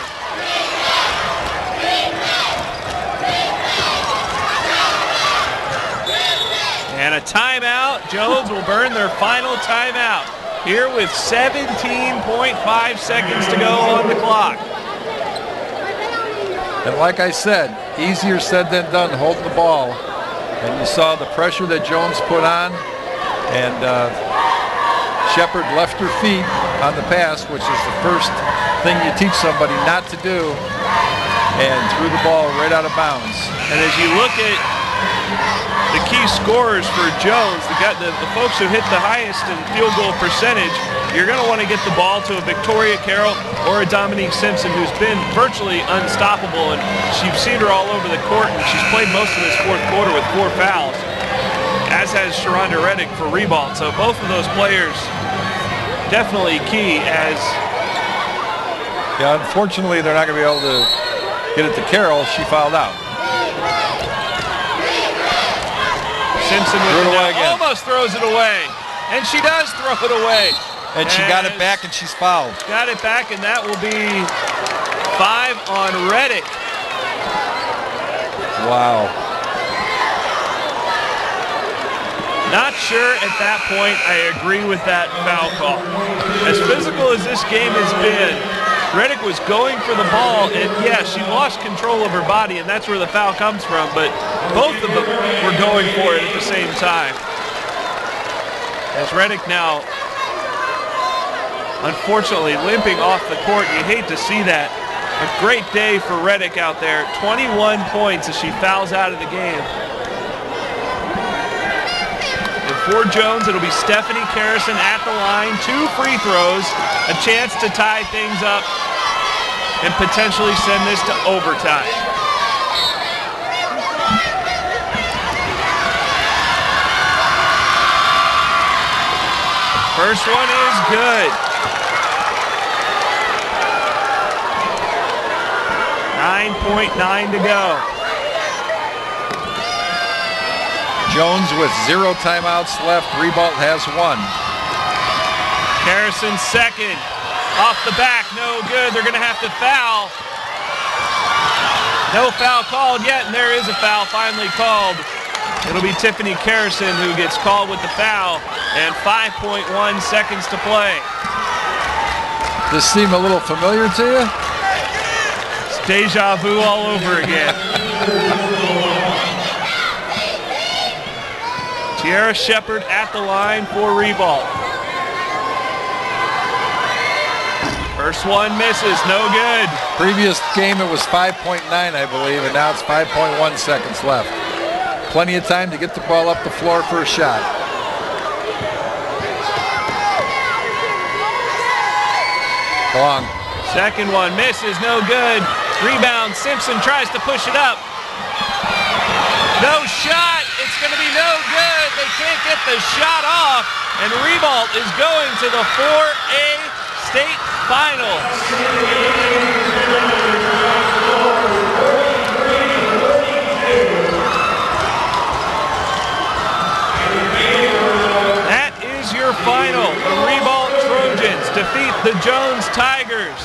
And a timeout. Jones will burn their final timeout here with 17.5 seconds to go on the clock. And like I said, easier said than done, holding the ball. And you saw the pressure that Jones put on, and Shepard left her feet, on the pass, which is the first thing you teach somebody not to do, and threw the ball right out of bounds. And as you look at the key scorers for Jones, the folks who hit the highest in field goal percentage, you're going to want to get the ball to a Victoria Carroll or a Dominique Simpson, who's been virtually unstoppable, and you've seen her all over the court, and she's played most of this fourth quarter with 4 fouls, as has Sharonda Reddick for Ribault. So both of those players definitely key. As yeah, unfortunately they're not going to be able to get it to Carroll. She fouled out. Simpson with almost throws it away, and she does throw it away. And she got it back, and she's fouled. Got it back, and that will be 5 on Reddick. Wow. Not sure at that point I agree with that foul call. As physical as this game has been, Reddick was going for the ball, and yes, she lost control of her body, and that's where the foul comes from, but both of them were going for it at the same time. As Reddick now, unfortunately, limping off the court. You hate to see that. A great day for Reddick out there. 21 points as she fouls out of the game. And for Jones, it'll be Stephanie Carrison at the line. 2 free throws, a chance to tie things up and potentially send this to overtime. First one is good. 9.9 to go. Jones with 0 timeouts left. Ribault has 1. Harrison second. Off the back, no good. They're going to have to foul. No foul called yet, and there is a foul finally called. It'll be Tiffany Carrison who gets called with the foul, and 5.1 seconds to play. Does this seem a little familiar to you? It's deja vu all over again. Tiara Shepard at the line for Ribault. First one misses, no good. Previous game it was 5.9, I believe, and now it's 5.1 seconds left. Plenty of time to get the ball up the floor for a shot. Long. Second one misses, no good. Rebound, Simpson tries to push it up. No shot, it's going to be no good. They can't get the shot off, and Ribault is going to the 4A state finals. That is your final. The Ribault Trojans defeat the Jones Tigers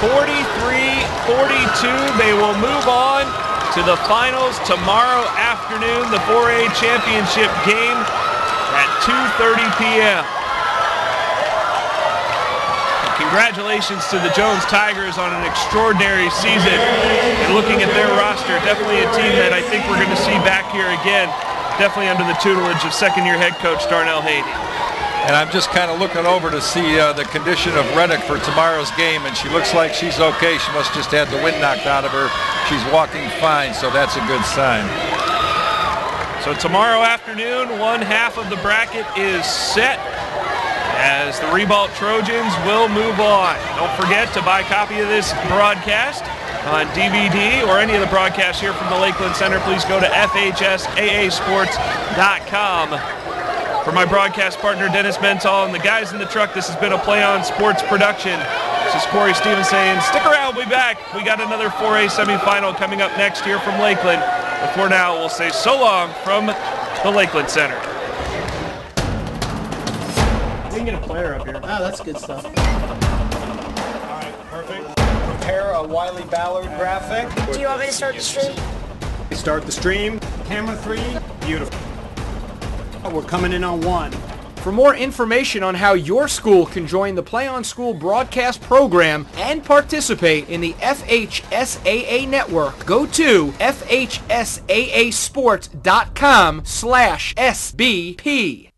43-42. They will move on to the finals tomorrow afternoon, the 4A championship game at 2:30 p.m. Congratulations to the Jones Tigers on an extraordinary season. And looking at their roster, definitely a team that I think we're going to see back here again, definitely under the tutelage of second-year head coach Darnell Haney. And I'm just kind of looking over to see the condition of Reddick for tomorrow's game, and she looks like she's okay. She must just have the wind knocked out of her. She's walking fine, so that's a good sign. So tomorrow afternoon, one half of the bracket is set as the Ribault Trojans will move on. Don't forget to buy a copy of this broadcast on DVD or any of the broadcasts here from the Lakeland Center. Please go to FHSAAsports.com. For my broadcast partner, Dennis Mental, and the guys in the truck, this has been a Play On Sports production. This is Corey Stevens saying, stick around, we'll be back. We got another 4A semifinal coming up next year from Lakeland. But for now, we'll say so long from the Lakeland Center. We can get a player up here. Oh, that's good stuff. All right, perfect. Prepare a Wiley Ballard graphic. Do you want me to start the stream? Start the stream. Camera 3. Beautiful. We're coming in on 1. For more information on how your school can join the Play On School broadcast program and participate in the FHSAA network, go to FHSAAsports.com/SBP.